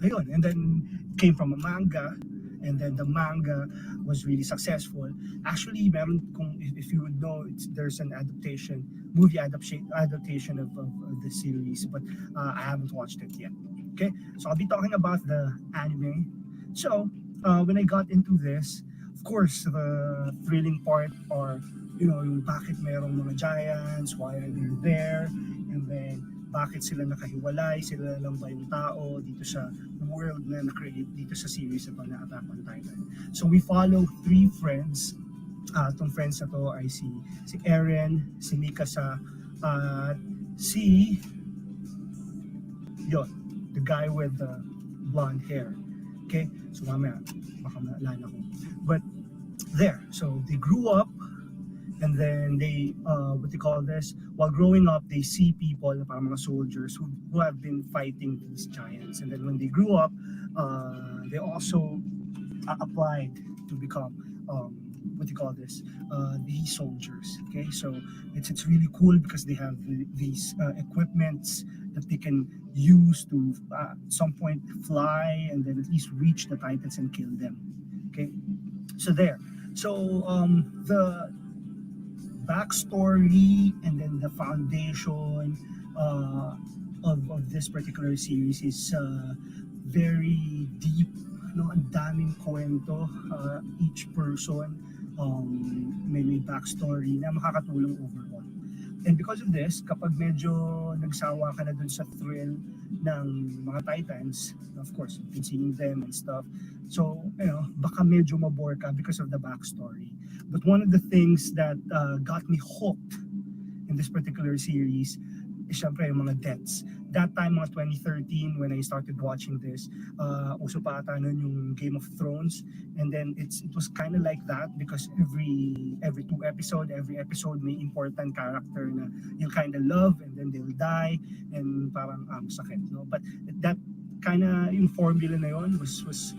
ayun, and then came from a manga, and then the manga was really successful. Actually, meron kung if you would know, there's an movie adaptation of the series, but I haven't watched it yet. Okay, so I'll be talking about the anime. So when I got into this, of course, the thrilling part are, yung bakit merong mga giants, why are they there, and then bakit sila nakahiwalay, sila lang ba yung tao dito sa world na na-create dito sa series na to na Attack on Titan. So we follow three friends. Itong friends na to ay si Eren, si Mikasa, at si yon, the guy with the blonde hair. Okay? So mamaya, baka maalala ko. But there, so they grew up, and then they what they call this, while growing up they see people parang mga soldiers who have been fighting these giants, and then when they grew up, they also applied to become what do you call this, these soldiers. Okay, so it's really cool because they have these equipments that they can use to at some point fly and then at least reach the titans and kill them. Okay, so there, so the backstory and then the foundation uh, of this particular series is very deep. No, ang daming kwento, each person may backstory na makakatulong overall. And because of this, kapag medyo nagsawa ka na dun sa thrill ng mga Titans, of course, you've been seeing them and stuff. So, baka medyo mabore ka because of the backstory. But one of the things that got me hooked in this particular series is syempre yung mga deaths. That time, mga 2013, when I started watching this, uso pa ata nun yung Game of Thrones. And then it was kind of like that because every every episode may important character na you'll kind of love and then they'll die and parang sakit, no? But that kind of yung formula na yun was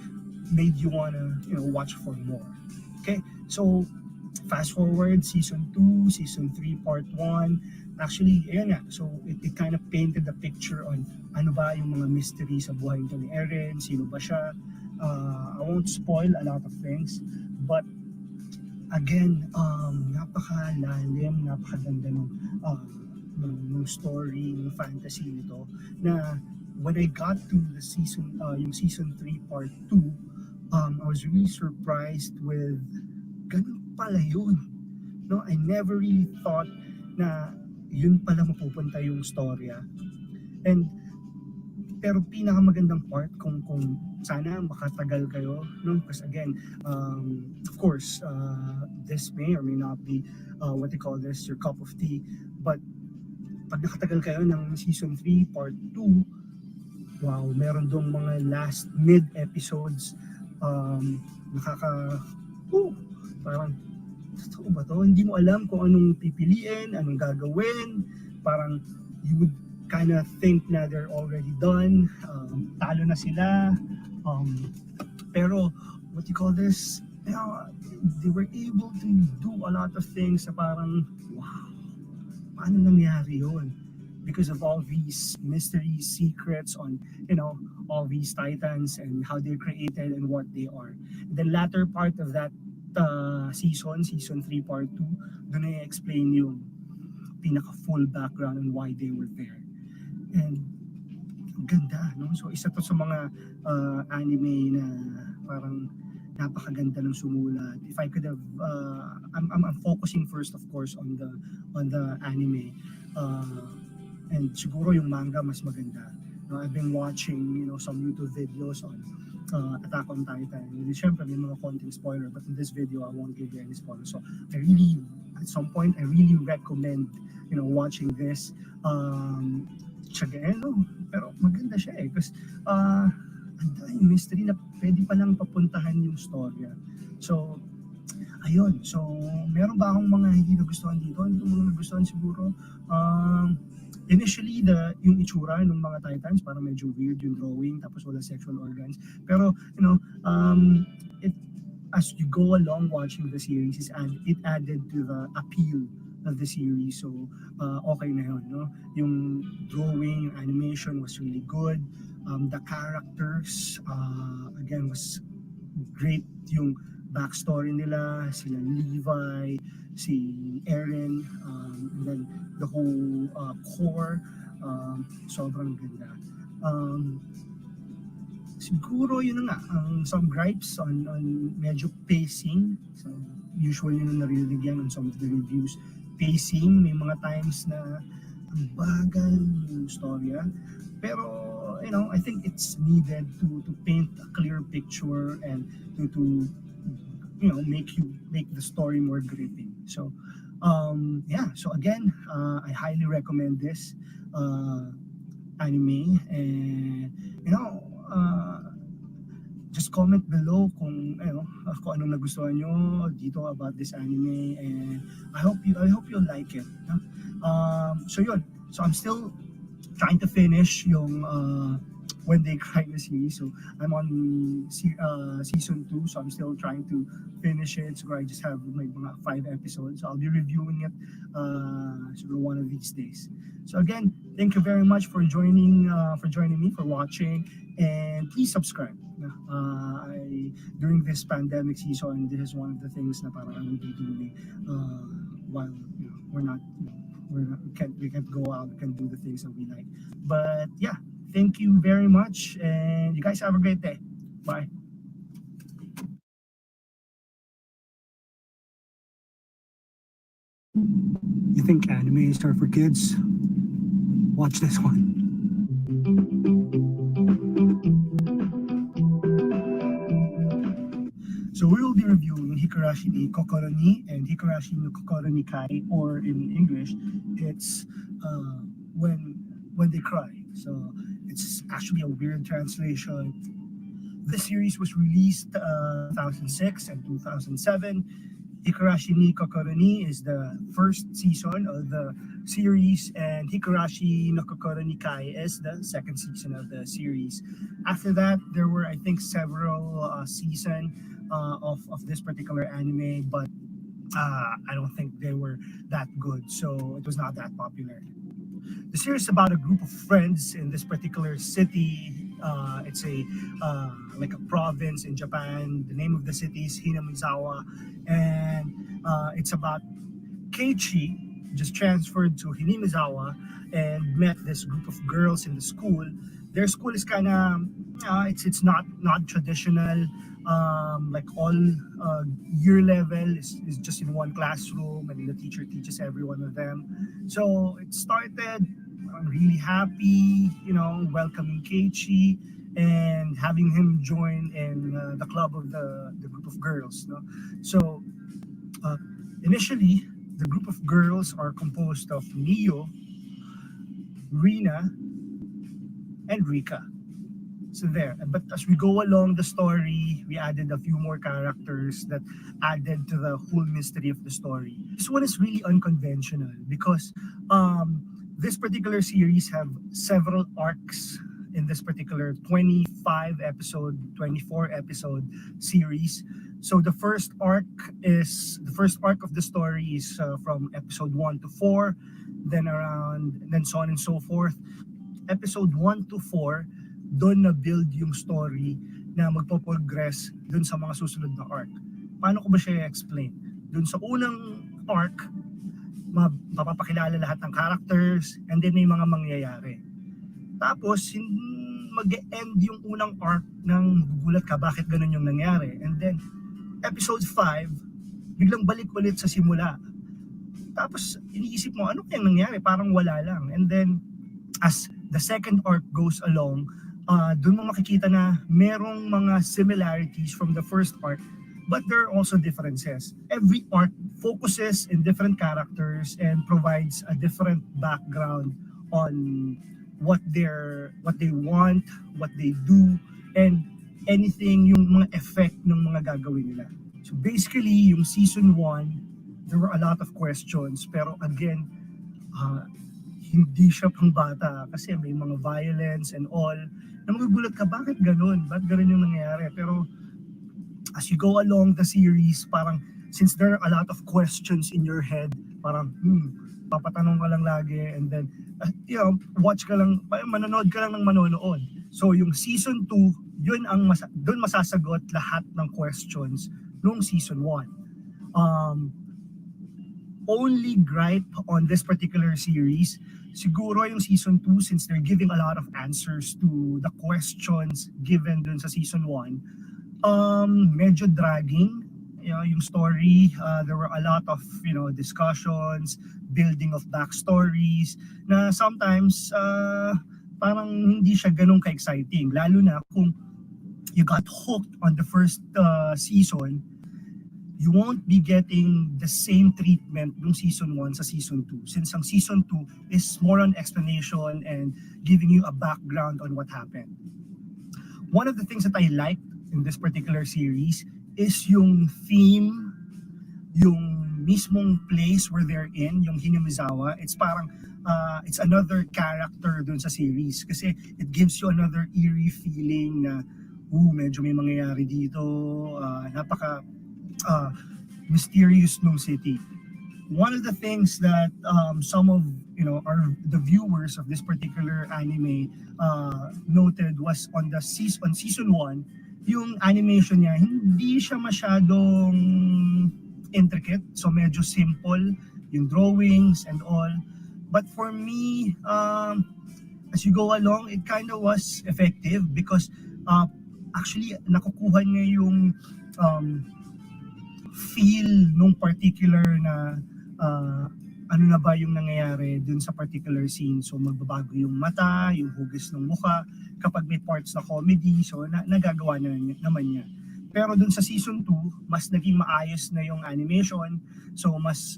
made you wanna watch for more. Okay, so fast forward season 2, season 3, part 1. Actually, ayun nga. So, it kind of painted the picture on ano ba yung mga mystery sa buhay nito ni Eren, sino ba siya. I won't spoil a lot of things, but again, napakalalim, napakaganda ng story, ng fantasy nito, na when I got to the yung season 3 part 2, I was really surprised with ganun pala yun. No, I never really thought na yun pala mapupunta yung storya. And pero pinakamagandang part kung sana makatagal kayo, no, because again, of course, this may or may not be what they call this, your cup of tea, but pag nakatagal kayo ng season 3 part 2, wow, meron dong mga last mid episodes, nakaka parang totoo ba to? Hindi mo alam kung anong pipiliin, anong gagawin. Parang you would kind of think na they're already done. Talo na sila. Pero what you call this? They were able to do a lot of things na parang, wow, paano nangyari yun? Because of all these mysteries, secrets on, all these titans and how they're created and what they are. The latter part of that season 3 part 2, doon na i-explain yung pinaka full background and why they were there. And ang ganda, no? So isa to sa mga anime na parang napakaganda ng sumulat. If I could have I'm focusing first of course on the anime. And siguro yung manga mas maganda. No, I've been watching, some YouTube videos on Attack on Titan. And syempre may mga konting spoiler, but in this video I won't give you any spoiler. So I really, at some point, I really recommend, watching this. Tsagain, no? Pero maganda siya eh. Kasi ang daming mystery na pwede pa lang papuntahan yung storya. So, ayun. So, meron ba akong mga hindi nagustuhan dito? Hindi ko mga nagustuhan siguro. Initially, yung itsura ng mga Titans, parang medyo weird yung drawing, tapos wala sexual organs. Pero, it, as you go along watching the series, it added to the appeal of the series. So, okay na yun, no? Yung drawing, yung animation was really good. The characters, again, was great. Yung backstory nila, sila Levi, si Eren, and then the whole core, sobrang ganda. Um, Siguro yun na nga, some gripes on medyo pacing. So, usually nung narinig yan on some of the reviews, pacing, may mga times na ang bagal yung storya. Pero, I think it's needed to paint a clear picture and to make the story more gripping. So, yeah. So again, I highly recommend this uh, anime, and just comment below kung anong nagustuhan nyo dito about this anime, and I hope you like it. No? So yun. So I'm still trying to finish yung When They Cry na series. So I'm on season 2, so I'm still trying to finish it. So I just have like mga 5 episodes. So I'll be reviewing it one of these days. So again, thank you very much for joining me, for watching, and please subscribe. During this pandemic season, this is one of the things na parang I will be doing while we're not, we can't go out, we can't do the things that we like. But yeah, thank you very much, and you guys have a great day. Bye. You think animes are for kids? Watch this one. So we will be reviewing Hikarashi ni Kokoro ni and Hikarashi no Kokoro ni Kai, or in English, it's when they cry. So it's actually a weird translation. The series was released 2006 and 2007. Hikarashi ni Kokoro ni is the first season of the series, and Hikarashi no Kokoro ni Kai is the second season of the series. After that, there were, I think, several seasons of this particular anime, but I don't think they were that good, so it was not that popular. The series is about a group of friends in this particular city. It's like a province in Japan. The name of the city is Hinamizawa, and it's about Keiichi just transferred to Hinamizawa and met this group of girls in the school. Their school is kind of it's not traditional. Like all year level is just in one classroom, and the teacher teaches every one of them. So it started. I'm really happy, welcoming Keiichi and having him join in the club of the group of girls. No? So uh, initially, the group of girls are composed of Mio, Rina, and Rika. So there. But as we go along the story, we added a few more characters that added to the whole mystery of the story. This one is really unconventional because this particular series have several arcs in this particular 25 episode, 24 episode series. So the first arc of the story is from episode 1 to 4, then so on and so forth. Episode 1 to 4, doon na build yung story na magpo-progress doon sa mga susunod na arc. Paano ko ba siya i-explain? Doon sa unang arc, mapapakilala lahat ng characters, and then may mga mangyayari. Tapos, mag-end yung unang arc ng gugulat ka bakit ganun yung nangyari. And then, episode 5, biglang balik ulit sa simula. Tapos, iniisip mo, ano kayang nangyari? Parang wala lang. And then, as the second arc goes along, doon mo makikita na merong mga similarities from the first arc, but there are also differences. Every arc focuses in different characters and provides a different background on what they want, what they do, and anything, yung mga effect ng mga gagawin nila. So basically, yung season 1, there were a lot of questions, pero again, hindi siya pang bata kasi may mga violence and all. Na magugulat ka, bakit ganun? Bakit ganun yung nangyayari? Pero as you go along the series, parang since there are a lot of questions in your head, Parang, papatanong ka lang lagi, and then, watch ka lang, manonood ka lang ng manonood. So yung season 2, yun ang doon masasagot lahat ng questions nung season 1. Only gripe on this particular series, siguro yung season 2, since they're giving a lot of answers to the questions given dun sa season 1, medyo dragging, yung story. There were a lot of, discussions, building of backstories, na sometimes, parang hindi siya ganun ka-exciting, lalo na kung you got hooked on the first season. You won't be getting the same treatment ng season 1 sa season 2, since ang season 2 is more on explanation and giving you a background on what happened. One of the things that I liked in this particular series is yung theme, yung mismong place where they're in, yung Hinamizawa. It's parang it's another character dun sa series, kasi it gives you another eerie feeling na medyo may mangyayari dito, napaka mysterious nung city. One of the things that some of the viewers of this particular anime noted was on season 1, yung animation niya hindi siya masyadong intricate, so medyo simple yung drawings and all. But for me, as you go along, it kind of was effective, because actually nakukuha niya yung feel nung particular na ano na ba yung nangyayari dun sa particular scene. So magbabago yung mata, yung hugis ng mukha, kapag may parts na comedy, so nagagawa na naman niya. Pero dun sa season 2, mas naging maayos na yung animation, so mas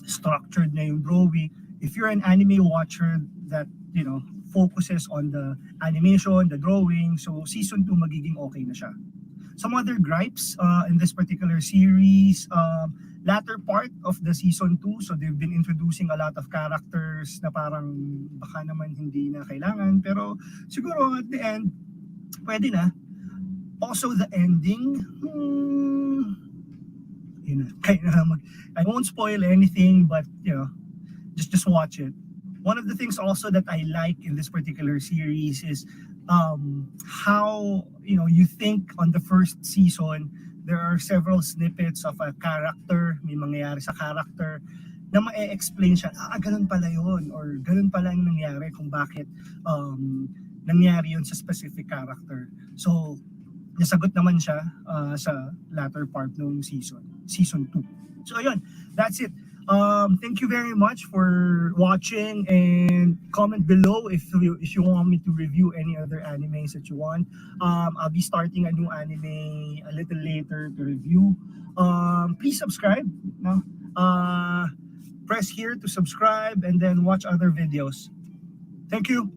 structured na yung drawing. If you're an anime watcher that focuses on the animation, the drawing, so season 2 magiging okay na siya. Some other gripes in this particular series, latter part of the season 2, so they've been introducing a lot of characters na parang baka naman hindi na kailangan, pero siguro at the end, pwede na. Also the ending, I won't spoil anything, but just watch it. One of the things also that I like in this particular series is how you think on the first season there are several snippets of a character, may mangyayari sa character na ma-explain siya, ganun pala yun, or ganun pala yung nangyari kung bakit nangyari yun sa specific character. So nasagot naman siya sa latter part ng season 2. So ayun, that's it. Thank you very much for watching, and comment below if you want me to review any other animes that you want. I'll be starting a new anime a little later to review. Please subscribe. Press here to subscribe and then watch other videos. Thank you.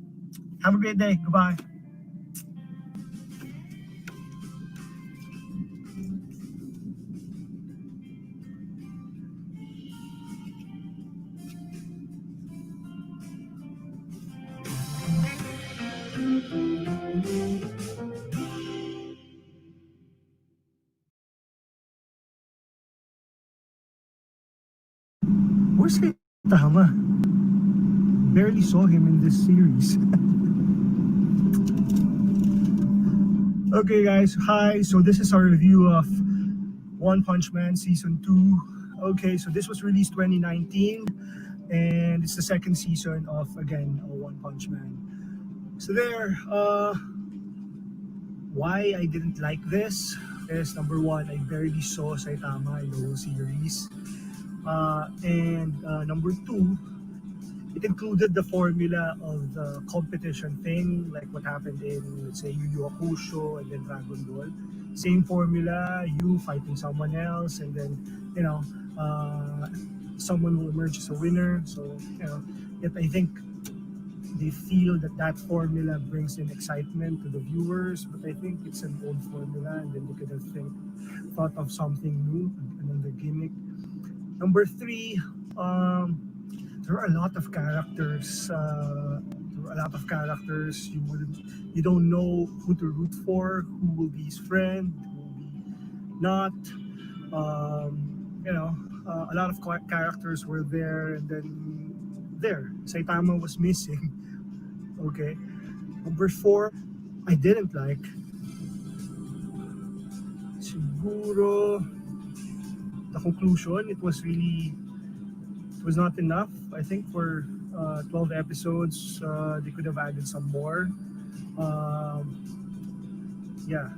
Have a great day. Goodbye. Where's Saitama? Barely saw him in this series. Okay guys, hi. So this is our review of One Punch Man Season 2. Okay, so this was released 2019, and it's the second season of, again, One Punch Man. So there, why I didn't like this is, number one, I barely saw Saitama in the whole series. And number two, it included the formula of the competition thing, like what happened in, let's say, Yu Yu Hakusho and then Dragon Ball. Same formula, you fighting someone else, and then, someone will emerge as a winner. So, yet I think they feel that formula brings in excitement to the viewers, but I think it's an old formula, and then they could have thought of something new, another gimmick. Number three, there are a lot of characters. You don't know who to root for, who will be his friend, who will be not. a lot of characters were there, and then there, Saitama was missing. Okay. Number four, I didn't like. Siguro, the conclusion, it was not enough. I think for 12 episodes, they could have added some more. Um, yeah,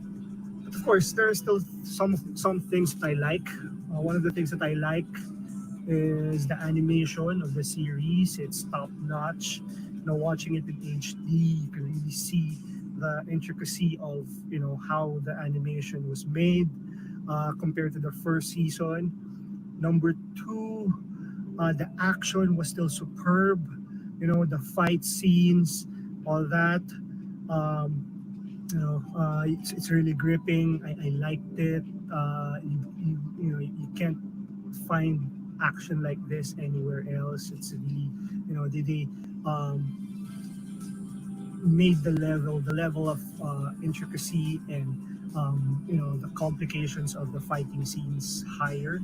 but of course, there are still some things that I like. One of the things that I like is the animation of the series. It's top notch. Watching it in HD, you can really see the intricacy of how the animation was made compared to the first season. Number two, the action was still superb. The fight scenes, all that. Um, it's really gripping. I liked it. You can't find action like this anywhere else. It's really, they made the level of intricacy and the complications of the fighting scenes higher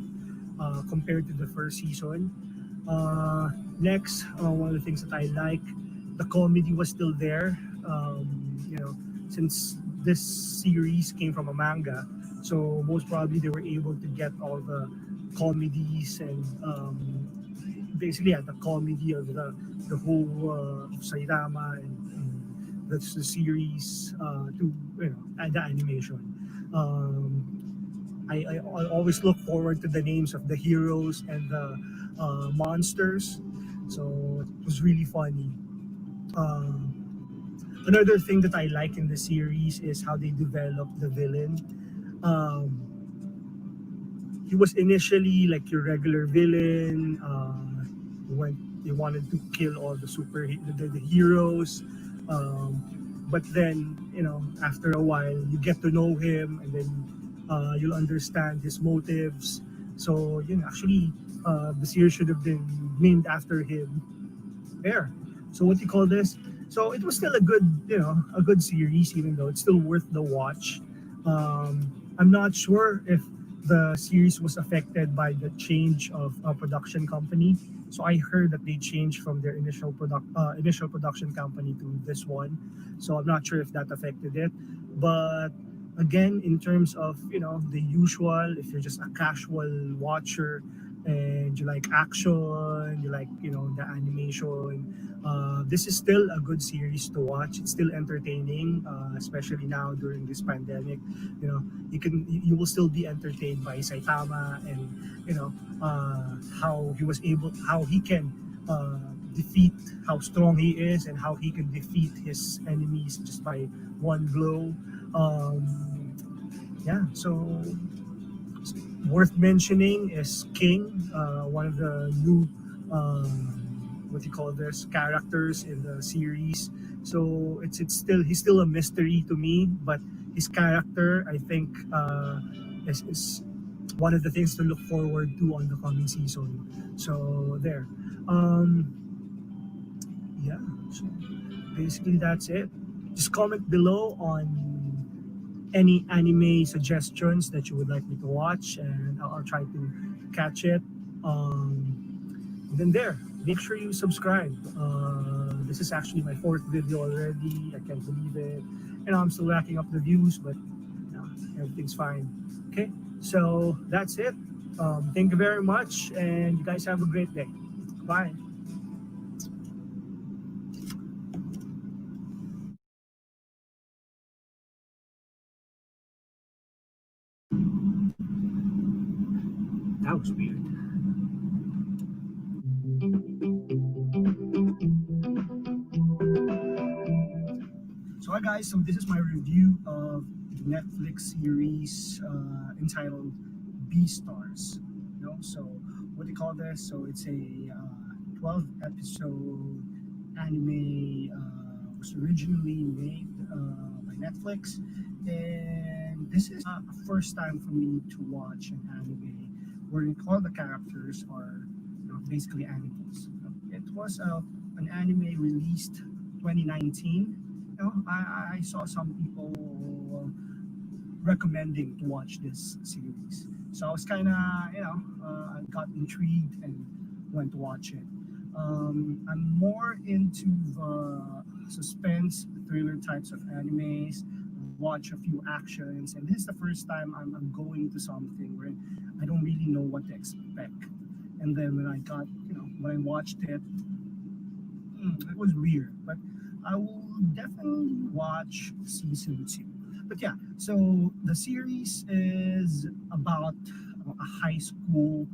compared to the first season. Next, one of the things that I like, the comedy was still there. Since this series came from a manga, so most probably they were able to get all the comedies and basically the comedy of the whole Saitama and that's the series to and the animation. I always look forward to the names of the heroes and the monsters, so it was really funny. Um, Another thing that I like in the series is how they developed the villain. Um, he was initially like your regular villain. When they wanted to kill all the heroes, um, but then after a while you get to know him, and then you'll understand his motives. So actually, the series should have been named after him. There. So what do you call this? So it was still a good series, even though it's still worth the watch. I'm not sure if the series was affected by the change of a production company. So I heard that they changed from their initial production company to this one. So I'm not sure if that affected it. But again, in terms of the usual, if you're just a casual watcher and you like action, you like the animation, this is still a good series to watch. It's still entertaining, especially now during this pandemic. You will still be entertained by Saitama, and how he can defeat, how strong he is, and how he can defeat his enemies just by one blow. Yeah, so worth mentioning is King, one of the new what do you call this characters in the series. So he's still a mystery to me, but his character, I think, is one of the things to look forward to on the coming season. So there. Um, yeah. So basically that's it. Just comment below on any anime suggestions that you would like me to watch, and I'll try to catch it. And then there, make sure you subscribe. This is actually my fourth video already. I can't believe it. I'm still racking up the views, but everything's fine. Okay, so that's it. Thank you very much, and you guys have a great day. Bye. That was weird. So hi guys, so this is my review of the Netflix series entitled Beastars. So what do you call this? So it's a 12 episode anime, was originally made by Netflix, and this is a first time for me to watch an anime where all the characters are basically animals. It was an anime released 2019. I saw some people recommending to watch this series. So I was kind of, I got intrigued and went to watch it. I'm more into the suspense, thriller types of animes. Watch a few actions, and this is the first time I'm going to something where I don't really know what to expect. And then when I watched it, it was weird, but I will definitely watch season two. But yeah, so the series is about a high school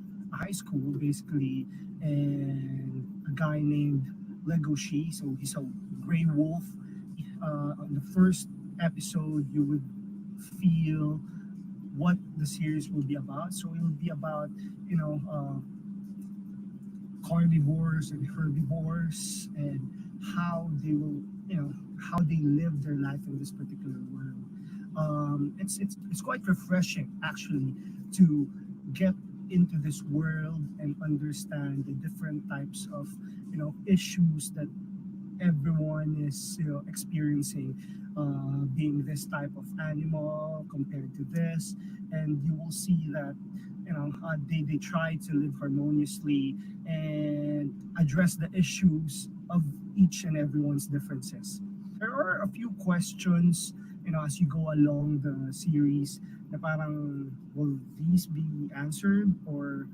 basically, and a guy named Legoshi. So he's a gray wolf. On the first episode, you would feel what the series will be about. So it will be about, you know, carnivores and herbivores, and how they will how they live their life in this particular world. It's quite refreshing actually to get into this world and understand the different types of issues that everyone is experiencing, being this type of animal compared to this. And you will see that they try to live harmoniously and address the issues of each and everyone's differences. There are a few questions, as you go along the series, na parang, will these be answered? Or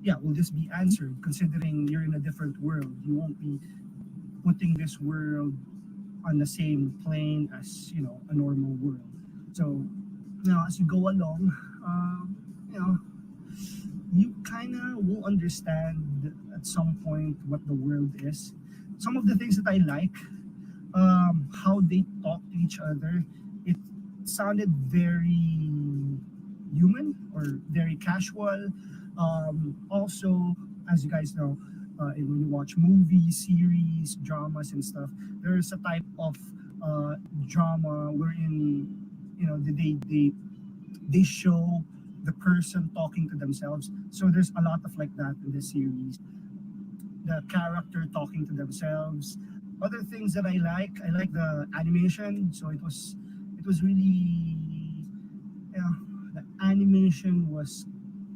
yeah, will this be answered, considering you're in a different world? You won't be putting this world on the same plane as a normal world. So as you go along, you know you kind of will understand at some point what the world is. Some of the things that I like, how they talk to each other, it sounded very human or very casual. Also, as you guys know, when you watch movies, series, dramas, and stuff, there's a type of drama wherein they show the person talking to themselves. So there's a lot of like that in this series. The character talking to themselves. Other things that I like the animation. So it was really, the animation was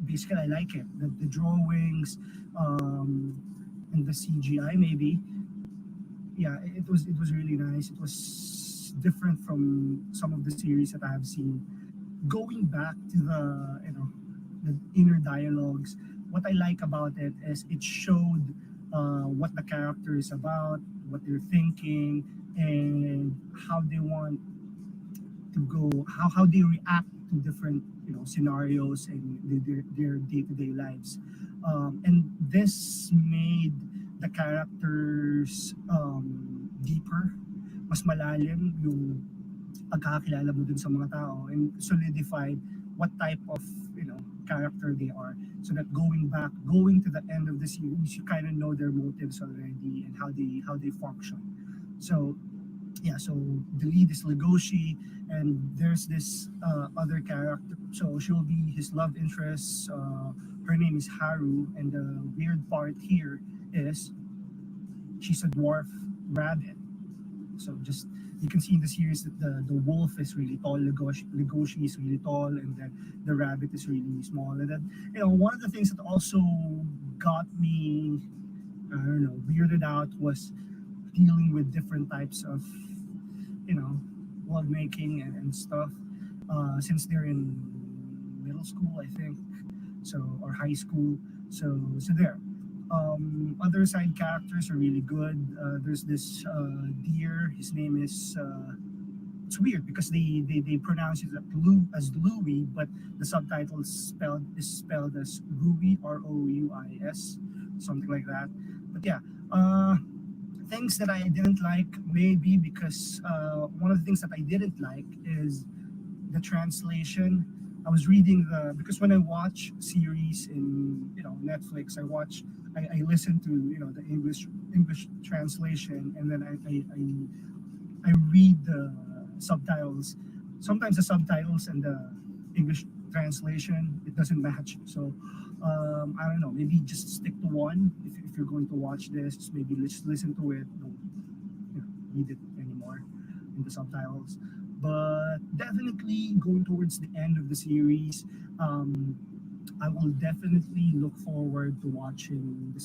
basically, I like it. The drawings, and the CGI maybe. Yeah, it was really nice. It was different from some of the series that I have seen. Going back to the inner dialogues, what I like about it is it showed what the character is about, what they're thinking, and how they want to go, how they react to different scenarios and their day-to-day lives. And this made the characters deeper, mas malalim yung pagkakakilala mo dun sa mga tao, and solidified what type of character they are, so that going to the end of the series, you kind of know their motives already and how they function. So yeah, so the lead is Legoshi, and there's this other character. So she'll be his love interest. Her name is Haru, and the weird part here is she's a dwarf rabbit. So just, you can see in the series that the wolf is really tall, Legoshi is really tall, and then the rabbit is really small. And then one of the things that also got me, I don't know, weirded out was dealing with different types of you know love making and stuff, since they're in middle school, I think, so, or high school. So there. Other side characters are really good. There's this deer. His name is. It's weird because they pronounce it as Louis, but the subtitle is spelled as Ruby, Rouis, something like that. But yeah, things that I didn't like, maybe because one of the things that I didn't like is the translation. I was reading because when I watch series in Netflix, I listen to the English translation, and then I read the subtitles. Sometimes the subtitles and the English translation, it doesn't match. So I don't know. Maybe just stick to one if you're going to watch this. Just maybe just listen to it. Don't read it anymore in the subtitles. But definitely going towards the end of the series. I will definitely look forward to watching the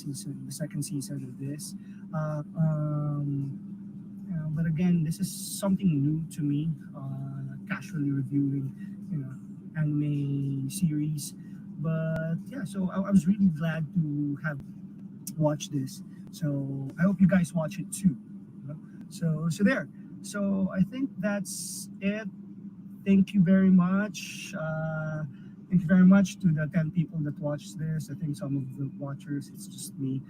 second season of this. But again, this is something new to me. Casually reviewing, you know, anime series. But yeah, so I was really glad to have watched this. So I hope you guys watch it too. you know. So there. So I think that's it. Thank you very much. Thank you very much to the 10 people that watched this. I think some of the watchers, it's just me.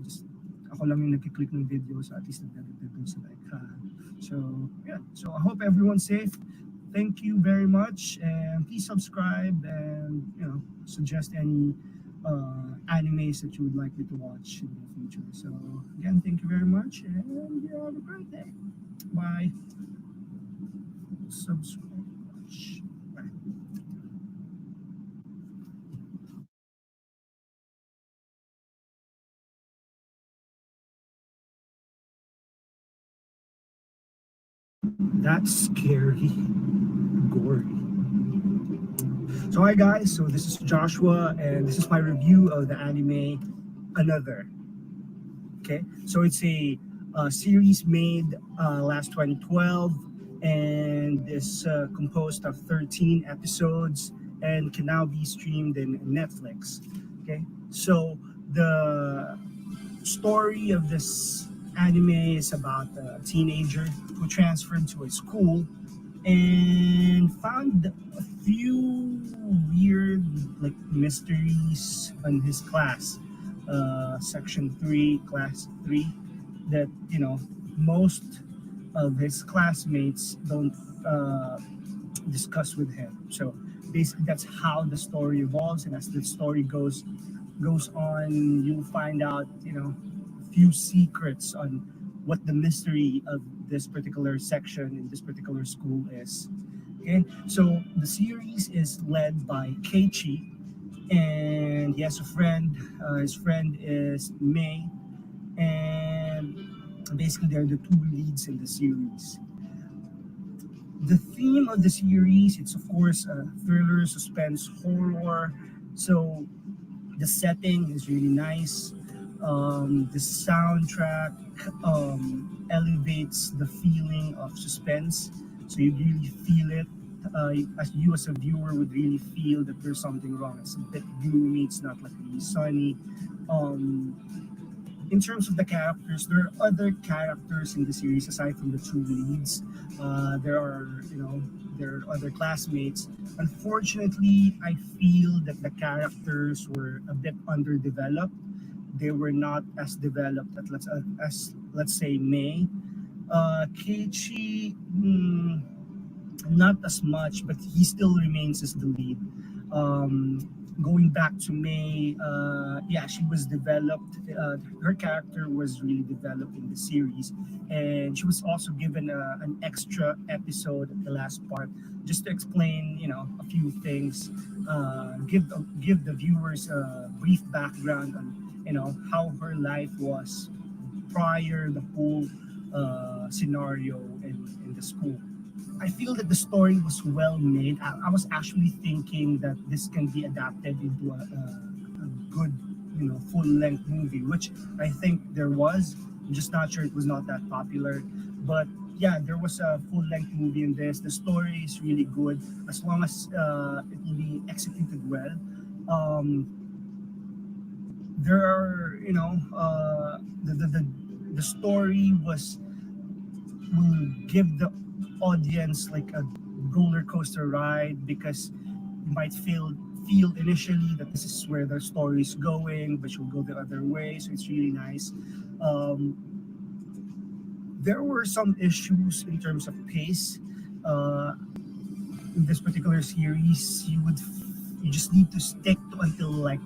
Just ako lang yung nagkiklik ng video, so at least nagdadagdag dun sa like. So yeah, so I hope everyone's safe. Thank you very much, and please subscribe and suggest any animes that you would like me to watch in the future. So again, thank you very much, and you have a great day. Bye. Subscribe. Bye. That's scary, gory. So hi guys, so this is Joshua, and this is my review of the anime Another. Okay, so it's a series made last 2012, and is composed of 13 episodes and can now be streamed in Netflix. Okay, so the story of this anime is about a teenager who transferred to a school and found a few weird like mysteries in his class, section 3, class 3, that most of his classmates don't discuss with him. So basically that's how the story evolves, and as the story goes on, you'll find out a few secrets on what the mystery of this particular section in this particular school is. Okay, so the series is led by Keiichi, and he has a friend. His friend is May, and basically they're the two leads in the series. The theme of the series, it's of course a thriller, suspense, horror. So the setting is really nice. The soundtrack elevates the feeling of suspense, so you really feel it. As you as a viewer would really feel that there's something wrong. It's a bit gloomy. It's not like really sunny. Um, in terms of the characters, there are other characters in the series aside from the two leads. There are, there are other classmates. Unfortunately, I feel that the characters were a bit underdeveloped. They were not as developed as let's say May. Keiichi, not as much, but he still remains as the lead. Going back to May, yeah, she was developed. Her character was really developed in the series, and she was also given an extra episode at the last part, just to explain, a few things, give the viewers a brief background on, how her life was prior the whole scenario in the school. I feel that the story was well made. I was actually thinking that this can be adapted into a good, full length movie, which I think there was. I'm just not sure it was not that popular. But yeah, there was a full length movie in this. The story is really good as long as it will be executed well. Um, there are, the story will give the audience like a roller coaster ride, because you might feel initially that this is where the story is going, but you'll go the other way. So it's really nice. Um, there were some issues in terms of pace. Uh, in this particular series, you just need to stick to until like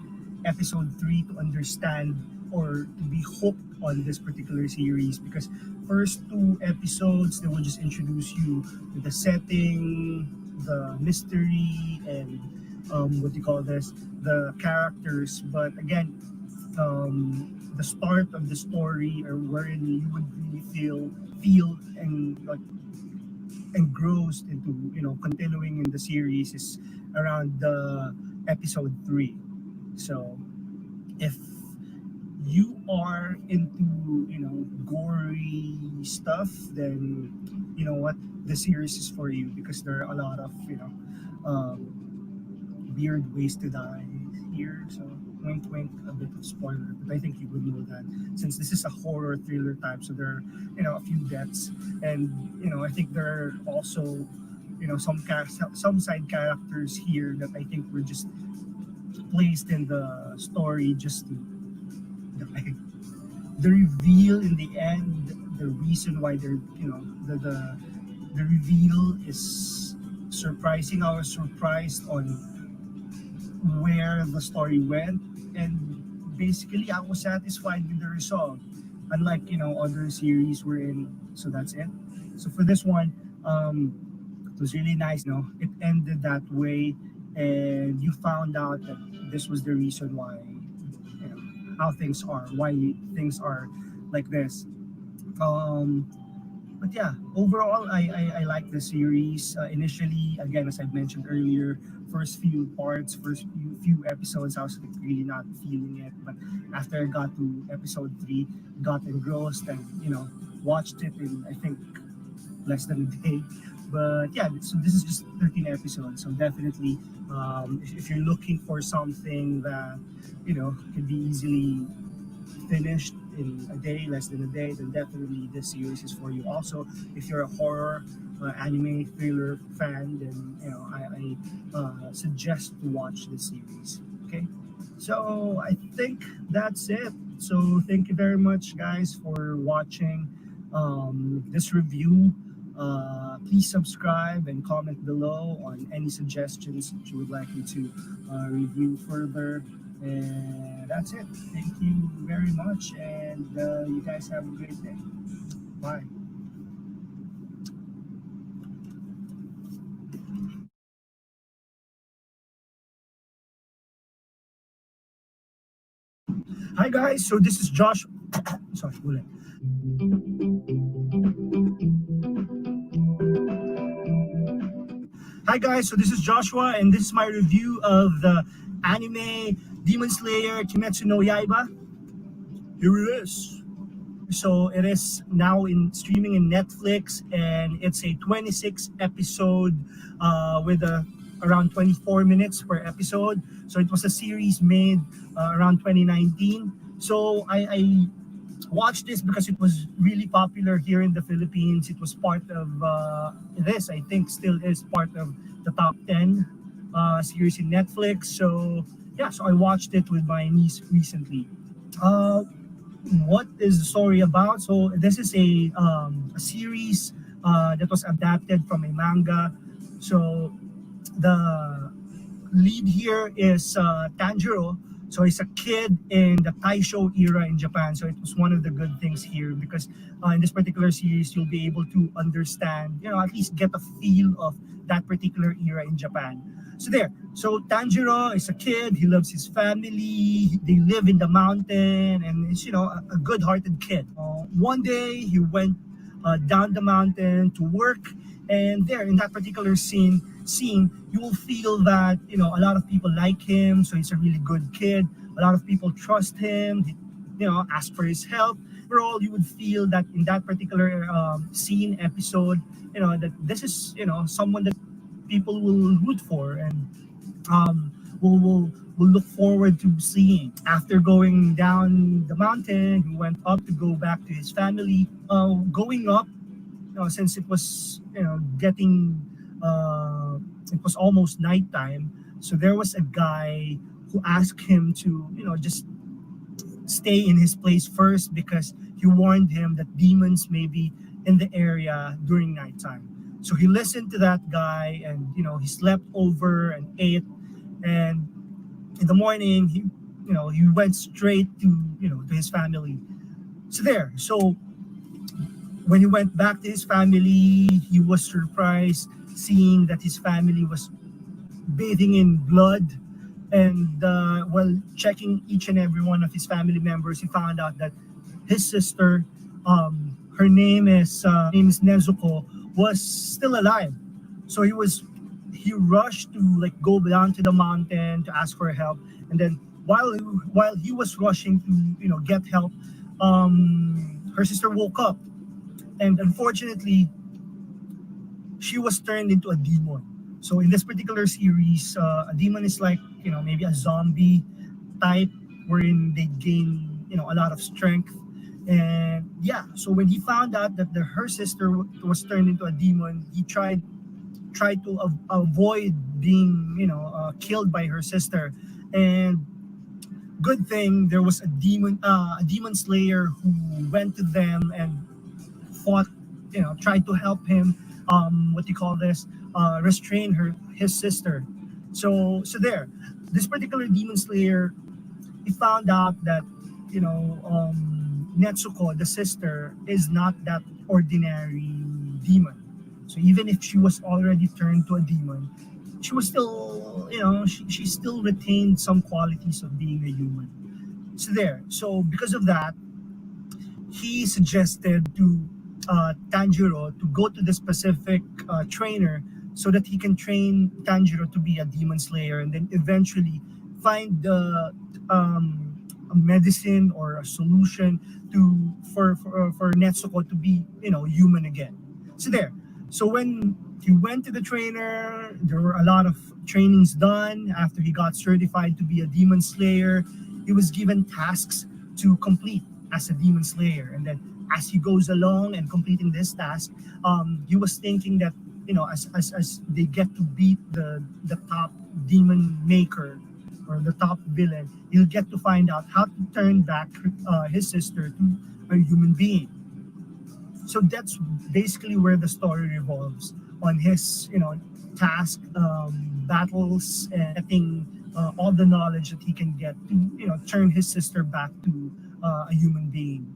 episode 3 to understand or to be hooked on this particular series, because first two episodes they will just introduce you to the setting, the mystery, and what do you call this, the characters. But again, the start of the story, or wherein you would really feel and like engrossed into continuing in the series, is around the episode 3. So if you are into, gory stuff, then you know what, the series is for you, because there are a lot of, weird ways to die here. So wink wink, a bit of spoiler, but I think you would know that since this is a horror thriller type. So there are, a few deaths, and I think there are also, some side characters here that I think were just placed in the story just to die. The reveal in the end, the reason why they're, the reveal is surprising. I was surprised on where the story went, and basically I was satisfied with the result, unlike, other series we're in. So that's it. So for this one, it was really nice. It ended that way, and you found out that this was the reason why, how things are, why things are like this. But yeah, overall, I like the series. Initially, again, as I mentioned earlier, first few parts, first few episodes, I was like really not feeling it. But after I got to episode 3, got engrossed, and watched it in, I think, less than a day. But yeah, so this is just 13 episodes. So definitely, if you're looking for something that can be easily finished in a day, less than a day, then definitely this series is for you. Also, if you're a horror, anime, thriller fan, then I suggest to watch this series. Okay, so I think that's it. So thank you very much, guys, for watching this review. Please subscribe and comment below on any suggestions that you would like me to review further. And that's it. Thank you very much. And you guys have a great day. Bye. Hi, guys. So this is Josh. Sorry, ulit. Hi, guys. So this is Joshua, and this is my review of the anime Demon Slayer Kimetsu no Yaiba. Here it is. So it is now in streaming in Netflix, and it's a 26 episode with around 24 minutes per episode. So it was a series made around 2019. So I watched this because it was really popular here in the Philippines. It was part of this, I think, still is part of the top 10 series in Netflix. So yeah, so I watched it with my niece recently. Uh, what is the story about? So this is a series that was adapted from a manga. So the lead here is Tanjiro. So he's a kid in the Taisho era in Japan. So it was one of the good things here, because in this particular series, you'll be able to understand, at least get a feel of that particular era in Japan. So there. So Tanjiro is a kid. He loves his family. They live in the mountain, and it's, a good-hearted kid. One day he went down the mountain to work, and there in that particular scene, you will feel that a lot of people like him. So he's a really good kid. A lot of people trust him. Ask for his help. Overall, you would feel that in that particular scene episode, that this is someone that people will root for, and will look forward to seeing. After going down the mountain, he went up to go back to his family. Going up, since it was getting it was almost nighttime, so there was a guy who asked him to just stay in his place first, because he warned him that demons may be in the area during nighttime. So he listened to that guy, and he slept over and ate, and in the morning he went straight to to his family. So there. So when he went back to his family, he was surprised seeing that his family was bathing in blood. And while checking each and every one of his family members, he found out that his sister, her name is Nezuko, was still alive. So he was he rushed to like go down to the mountain to ask for help, and then while he was rushing to get help, her sister woke up, and unfortunately she was turned into a demon. So in this particular series, a demon is like maybe a zombie type, wherein they gain a lot of strength. And yeah, so when he found out that her sister was turned into a demon, he tried to avoid being killed by her sister. And good thing there was a demon slayer who went to them and fought, tried to help him, what do you call this, restrain his sister. So there, this particular demon slayer, he found out that Netsuko, the sister, is not that ordinary demon. So even if she was already turned to a demon, she was still, she still retained some qualities of being a human. So there. So because of that, he suggested to Tanjiro to go to the specific trainer so that he can train Tanjiro to be a demon slayer, and then eventually find a medicine or a solution for Netsuko to be human again. So there. So when he went to the trainer, there were a lot of trainings done. After he got certified to be a demon slayer, he was given tasks to complete as a demon slayer. And then as he goes along and completing this task, he was thinking that as they get to beat the top demon maker or the top villain, he'll get to find out how to turn back his sister to a human being. So that's basically where the story revolves on his task, battles, and getting all the knowledge that he can get to turn his sister back to a human being.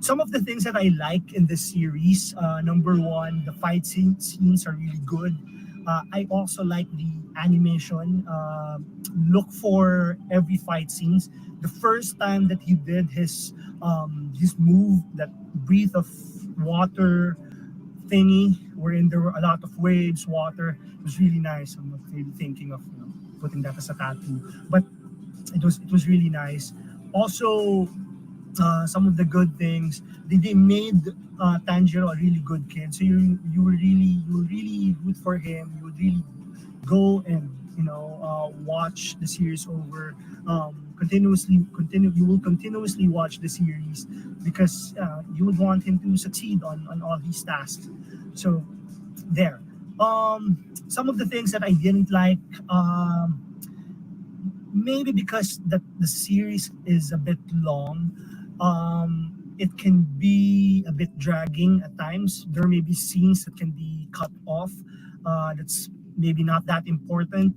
Some of the things that I like in this series, number one, the scenes are really good. I also like the animation. Look for every fight scenes. The first time that he did his move, that breath of water thingy, wherein there were a lot of waves, water, it was really nice. I'm not really thinking of putting that as a tattoo, but it was really nice. Also, some of the good things, they made Tanjiro a really good kid. So you will really root for him. You would really go and watch the series over, you will continuously watch the series because you would want him to succeed on all his tasks. So there. Some of the things that I didn't like, maybe because the series is a bit long, it can be a bit dragging at times. There may be scenes that can be cut off, that's maybe not that important.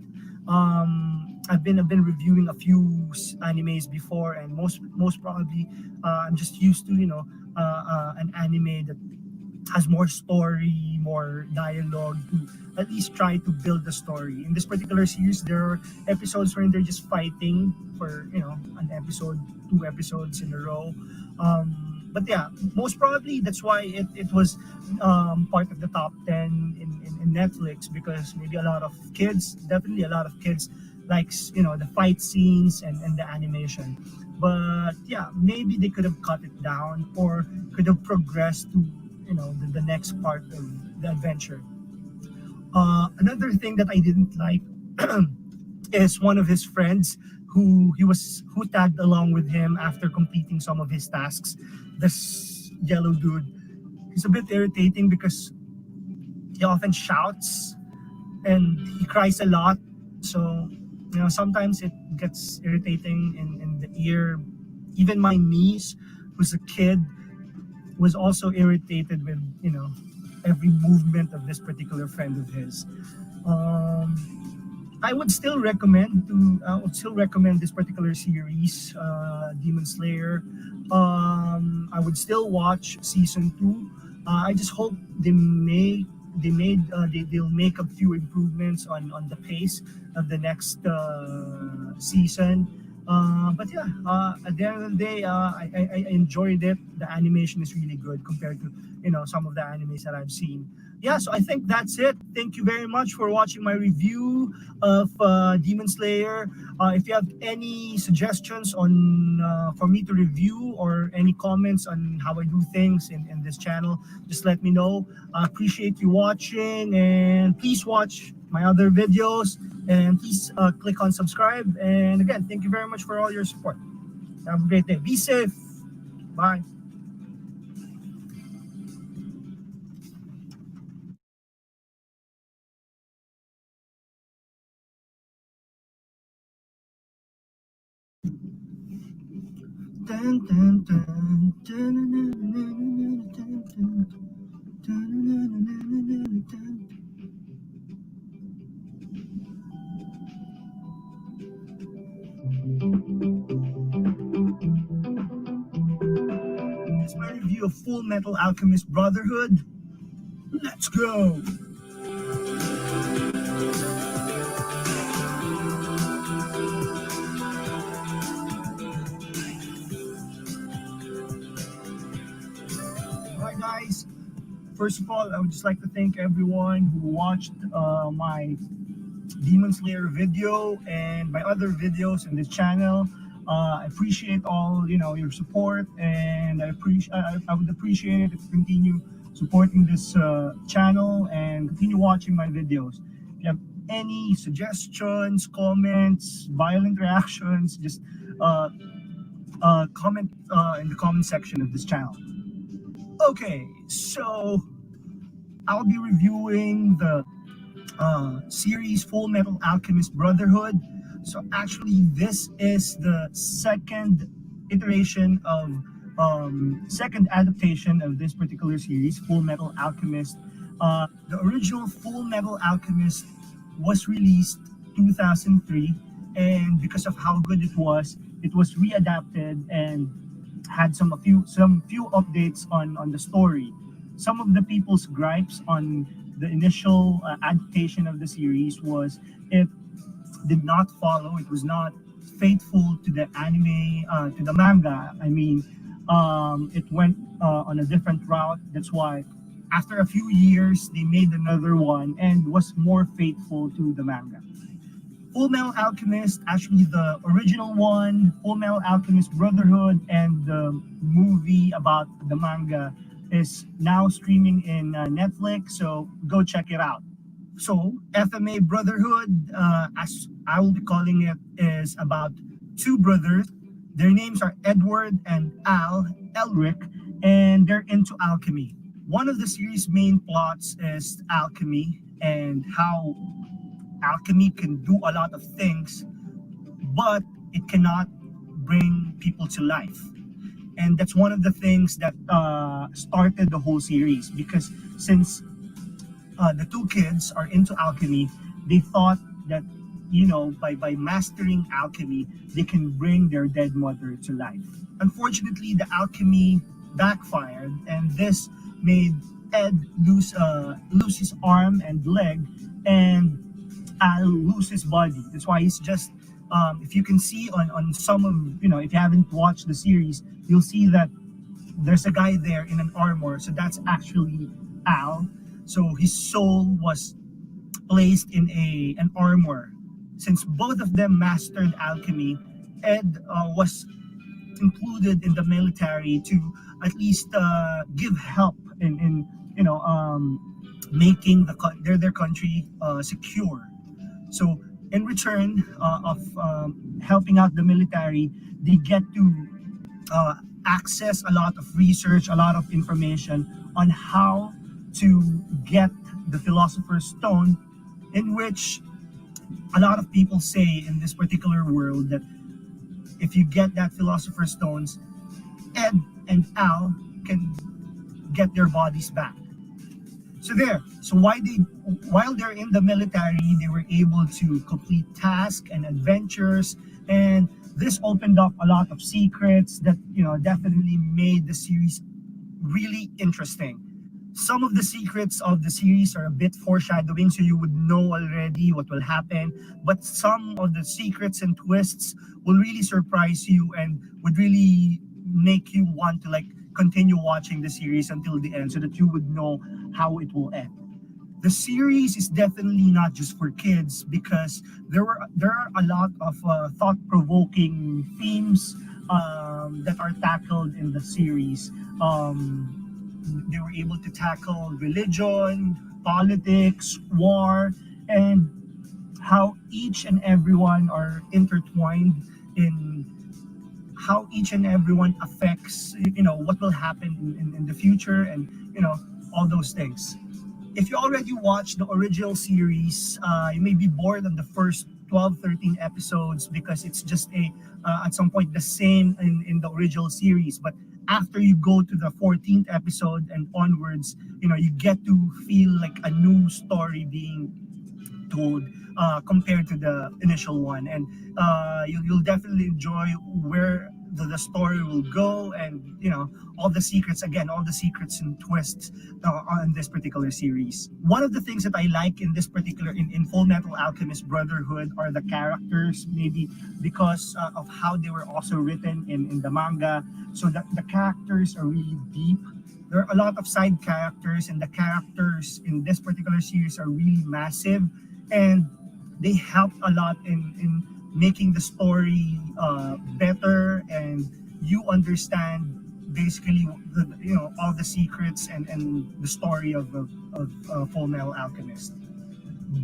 I've been reviewing a few animes before, and most probably I'm just used to an anime that has more story, more dialogue to at least try to build the story. In this particular series, there are episodes where they're just fighting for an episode, two episodes in a row. But yeah, most probably that's why it was part of the top 10 in Netflix, because maybe a lot of kids, definitely a lot of kids, likes the fight scenes and the animation. But yeah, maybe they could have cut it down or could have progressed to the next part of the adventure. Another thing that I didn't like is one of his friends who tagged along with him after completing some of his tasks. This yellow dude, he's a bit irritating because he often shouts and he cries a lot. So sometimes it gets irritating in the ear. Even my niece, who's a kid, was also irritated with every movement of this particular friend of his. I would still recommend this particular series, Demon Slayer. I would still watch season 2. I just hope they'll make a few improvements on the pace of the next season. But yeah, at the end of the day, I enjoyed it. The animation is really good compared to some of the animes that I've seen. yeah, so I think that's it. Thank you very much for watching my review of Demon Slayer. If you have any suggestions on for me to review or any comments on how I do things in this channel, just let me know. I appreciate you watching, and please watch my other videos, and please click on subscribe. And again, thank you very much for all your support. Have a great day. Be safe. Bye. Dun, dun, dun, dun, dun, dun, dun, dun, dun, dun, dun. It's my review of Full Metal Alchemist Brotherhood. Let's go! Alright, guys. First of all, I would just like to thank everyone who watched my Demon Slayer video and my other videos in this channel. I appreciate all your support, and I would appreciate it if you continue supporting this channel and continue watching my videos. If you have any suggestions, comments, violent reactions, just uh, comment in the comment section of this channel. Okay, so I'll be reviewing the series Full Metal Alchemist Brotherhood. So actually, this is the second iteration of second adaptation of this particular series, Full Metal Alchemist. The original Full Metal Alchemist was released 2003, and because of how good it was readapted and had some few updates on the story. Some of the people's gripes on the initial adaptation of the series was it did not follow, it was not faithful to the anime, to the manga. I mean, it went on a different route. That's why after a few years, they made another one and was more faithful to the manga. Full Metal Alchemist, actually the original one, Full Metal Alchemist Brotherhood, and the movie about the manga is now streaming in Netflix, so go check it out. So, FMA Brotherhood, as I will be calling it, is about two brothers. Their names are Edward and Al Elric, and they're into alchemy. One of the series' main plots is alchemy and how alchemy can do a lot of things, but it cannot bring people to life. And that's one of the things that started the whole series, because since the two kids are into alchemy, they thought that by mastering alchemy, they can bring their dead mother to life. Unfortunately, the alchemy backfired, and this made Ed lose his arm and leg, and Al lose his body. That's why he's just if you can see on some of if you haven't watched the series, you'll see that there's a guy there in an armor. So that's actually Al. So his soul was placed in an armor. Since both of them mastered alchemy, Ed was included in the military to at least give help in making their country secure. So in return of helping out the military, they get to uh, access a lot of research, a lot of information on how to get the Philosopher's Stone, in which a lot of people say in this particular world that if you get that Philosopher's Stones, Ed and Al can get their bodies back. So there. So while they're in the military, they were able to complete tasks and adventures, and this opened up a lot of secrets that definitely made the series really interesting. Some of the secrets of the series are a bit foreshadowing, so you would know already what will happen. But some of the secrets and twists will really surprise you and would really make you want to continue watching the series until the end, so that you would know how it will end. The series is definitely not just for kids because there are a lot of thought-provoking themes that are tackled in the series. They were able to tackle religion, politics, war, and how each and everyone are intertwined in how each and everyone affects what will happen in the future, and all those things. If you already watched the original series, you may be bored on the first 12, 13 episodes because it's just at some point the same in the original series. But after you go to the 14th episode and onwards, you get to feel like a new story being told compared to the initial one, and you'll definitely enjoy where the story will go, and all the secrets, again, all the secrets and twists on this particular series. One of the things that I like in this particular in Full Metal Alchemist Brotherhood are the characters, maybe because of how they were also written in the manga, so that the characters are really deep. There are a lot of side characters, and the characters in this particular series are really massive, and they help a lot in making the story better, and you understand basically all the secrets and the story of Full Metal Alchemist.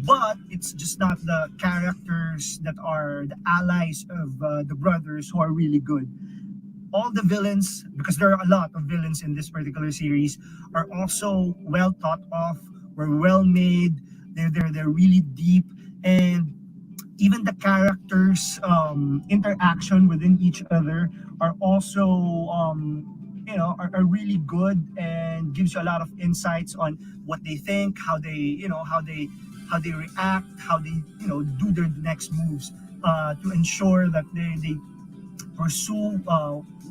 But it's just not the characters that are the allies of the brothers who are really good. All the villains, because there are a lot of villains in this particular series, are also well thought of, were well made. They're really deep, and even the characters interaction within each other are also are really good, and gives you a lot of insights on what they think, how they how they react, how they do their next moves to ensure that they pursue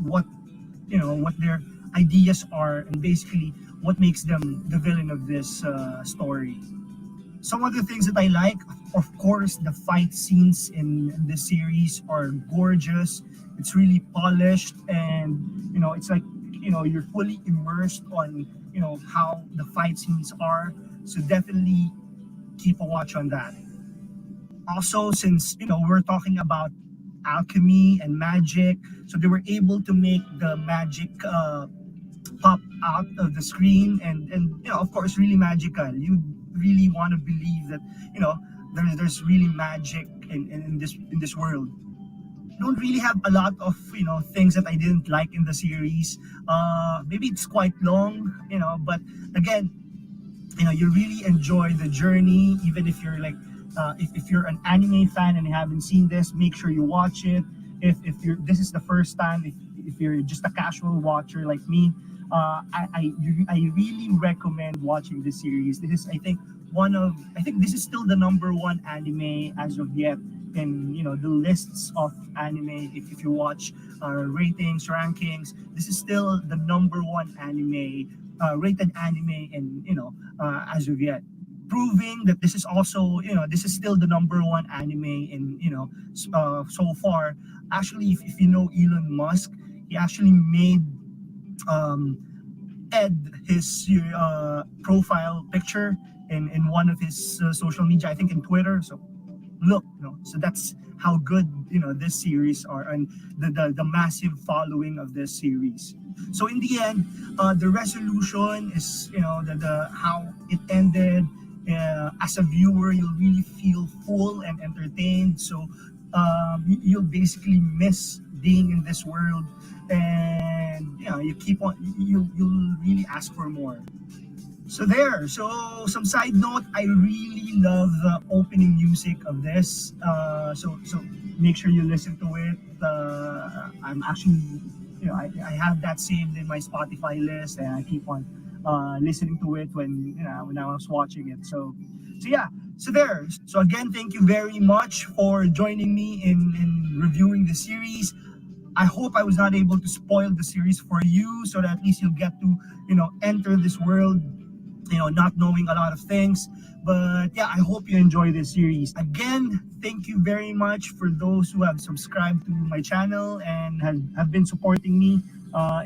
what what their ideas are, and basically what makes them the villain of this story. Some of the things that I like, of course, the fight scenes in this series are gorgeous. It's really polished, and it's like you're fully immersed on how the fight scenes are. So definitely keep a watch on that. Also, since we're talking about alchemy and magic, so they were able to make the magic pop out of the screen, and of course really magical. You really want to believe that there's really magic in this world. Don't really have a lot of things that I didn't like in the series. Maybe it's quite long, but again, you really enjoy the journey. Even if you're like if you're an anime fan and you haven't seen this, make sure you watch it. If you're this is the first time, if you're just a casual watcher like me, I really recommend watching this series. This is, I think this is still the number one anime as of yet in the lists of anime. If you watch ratings, rankings, this is still the number one anime, rated anime in as of yet, proving that this is also this is still the number one anime in so far. Actually, if you know Elon Musk, he actually made um Ed his profile picture in one of his social media, I think in Twitter. So look, so that's how good this series are, and the massive following of this series. So in the end, the resolution is the how it ended. As a viewer, you'll really feel full and entertained. So you'll basically miss being in this world, and you keep on you'll really ask for more. So there. So some side note, I really love the opening music of this. So make sure you listen to it. I'm actually, I have that saved in my Spotify list, and I keep on listening to it when I was watching it. So yeah. So there. So again, thank you very much for joining me in reviewing the series. I hope I was not able to spoil the series for you, so that at least you'll get to enter this world not knowing a lot of things. But yeah, I hope you enjoy this series. Again, thank you very much for those who have subscribed to my channel and have been supporting me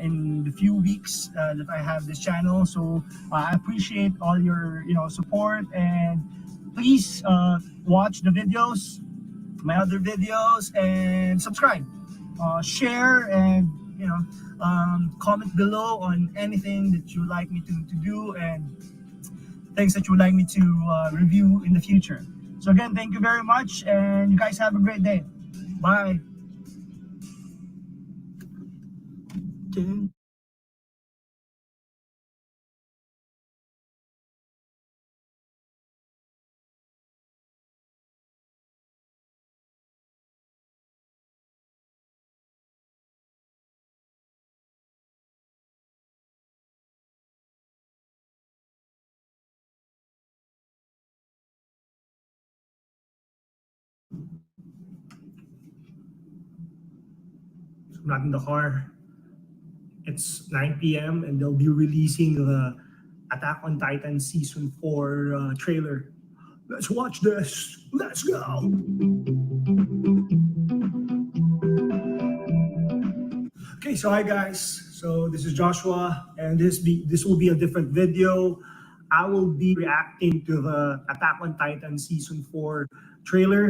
in the few weeks that I have this channel. So I appreciate all your support, and please watch the videos, my other videos, and subscribe, share, and comment below on anything that you would like me to do, and things that you would like me to review in the future. So again, thank you very much, and you guys have a great day. Bye. I'm not in the car. It's 9 p.m. and they'll be releasing the Attack on Titan Season 4 trailer. Let's watch this. Let's go. Okay, so hi guys. So this is Joshua, and this will be a different video. I will be reacting to the Attack on Titan Season 4 trailer.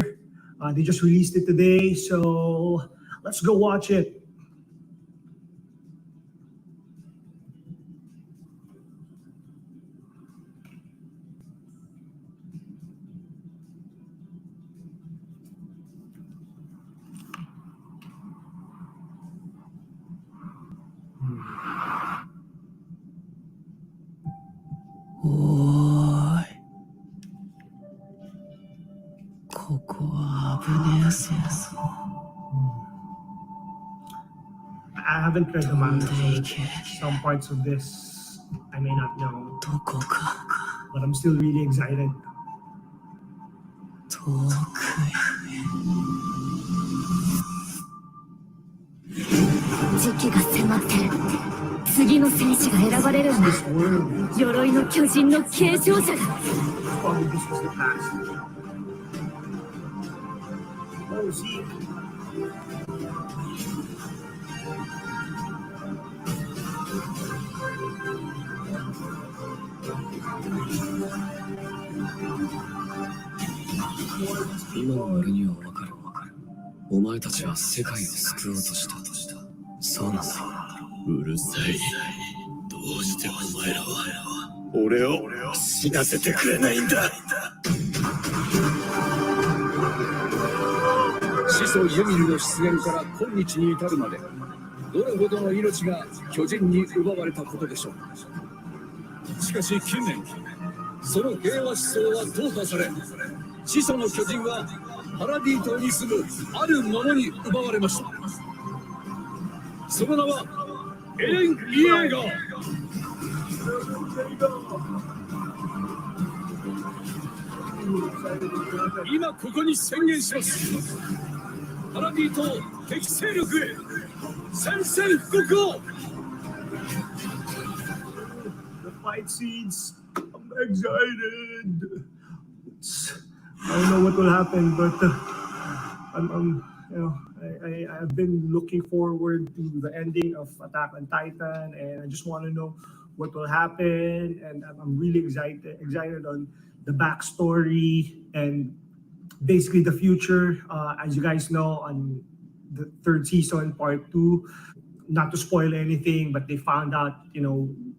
They just released it today, so let's go watch it. I haven't read the manga, so some parts of this I may not know, but I'm still really excited. 時期が迫ってる。次の戦士が選ばれるんだ。鎧の巨人の継承者が。Probably this was the past. Oh, see. The fight scenes, I'm excited. I don't know what will happen, but I've been looking forward to the ending of Attack on Titan, and I just want to know what will happen, and I'm really excited on the backstory and basically the future. As you guys know, on the third season, part 2, not to spoil anything, but they found out,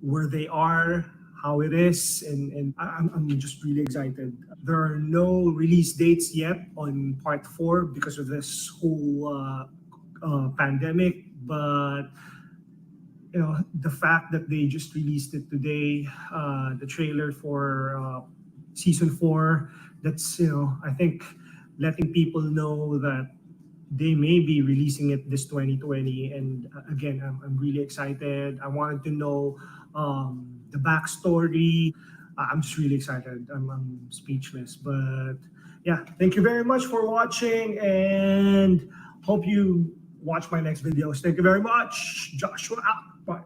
where they are, how it is, and I'm just really excited. There are no release dates yet on part 4 because of this whole pandemic, but the fact that they just released it today, the trailer for season 4, that's I think letting people know that they may be releasing it this 2020. And again, I'm really excited. I wanted to know the backstory. I'm just really excited. I'm speechless. But yeah, thank you very much for watching, and hope you watch my next videos. Thank you very much. Joshua out. Bye.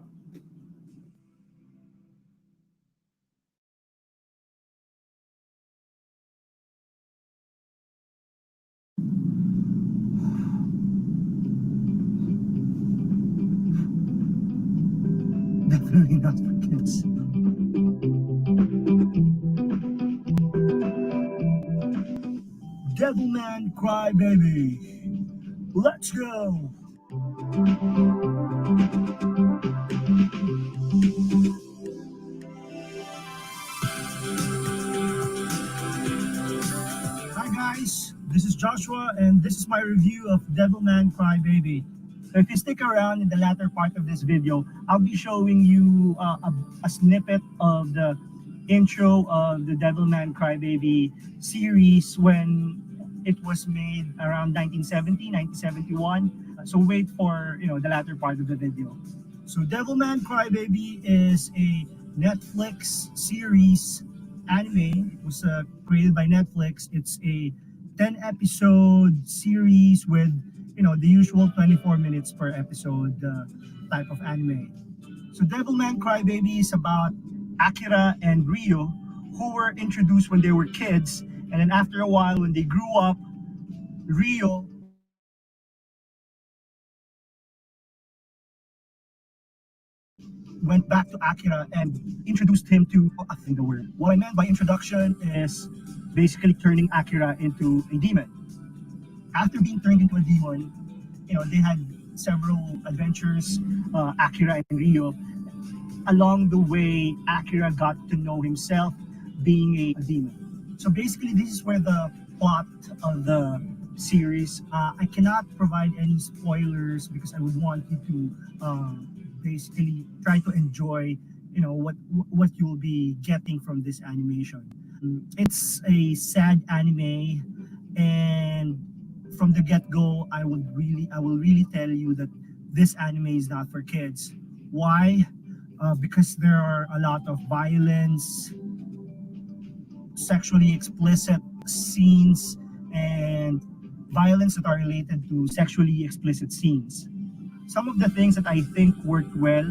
definitely not for kids. Devilman Crybaby. Let's go! Hi guys, this is Joshua and this is my review of Devilman Crybaby. So if you stick around in the latter part of this video, I'll be showing you a snippet of the intro of the Devilman Crybaby series when it was made around 1970, 1971. So wait for the latter part of the video. So Devilman Crybaby is a Netflix series anime. It was created by Netflix. It's a 10 episode series with the usual 24 minutes per episode type of anime. So Devilman Crybaby is about Akira and Ryo, who were introduced when they were kids, and then after a while when they grew up, Ryo went back to Akira and introduced him to in the world. What I meant by introduction is basically turning Akira into a demon. After being turned into a demon, they had several adventures, Akira and Ryo. Along the way, Akira got to know himself being a demon. So basically, this is where the plot of the series. I cannot provide any spoilers because I would want you to basically try to enjoy, what you will be getting from this animation. It's a sad anime, and from the get-go, I will really tell you that this anime is not for kids. Why? Because there are a lot of violence, sexually explicit scenes, and violence that are related to sexually explicit scenes. Some of the things that I think worked well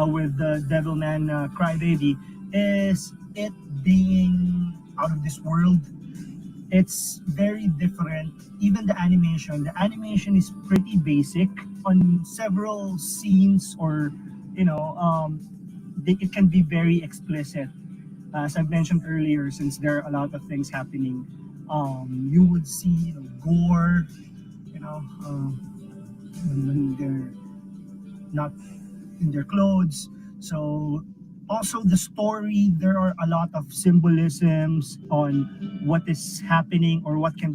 with the Devilman Crybaby is it being out of this world. It's very different. Even the animation is pretty basic on several scenes, or it can be very explicit. As I've mentioned earlier, since there are a lot of things happening, you would see gore, when they're not in their clothes. So also the story, there are a lot of symbolisms on what is happening or what can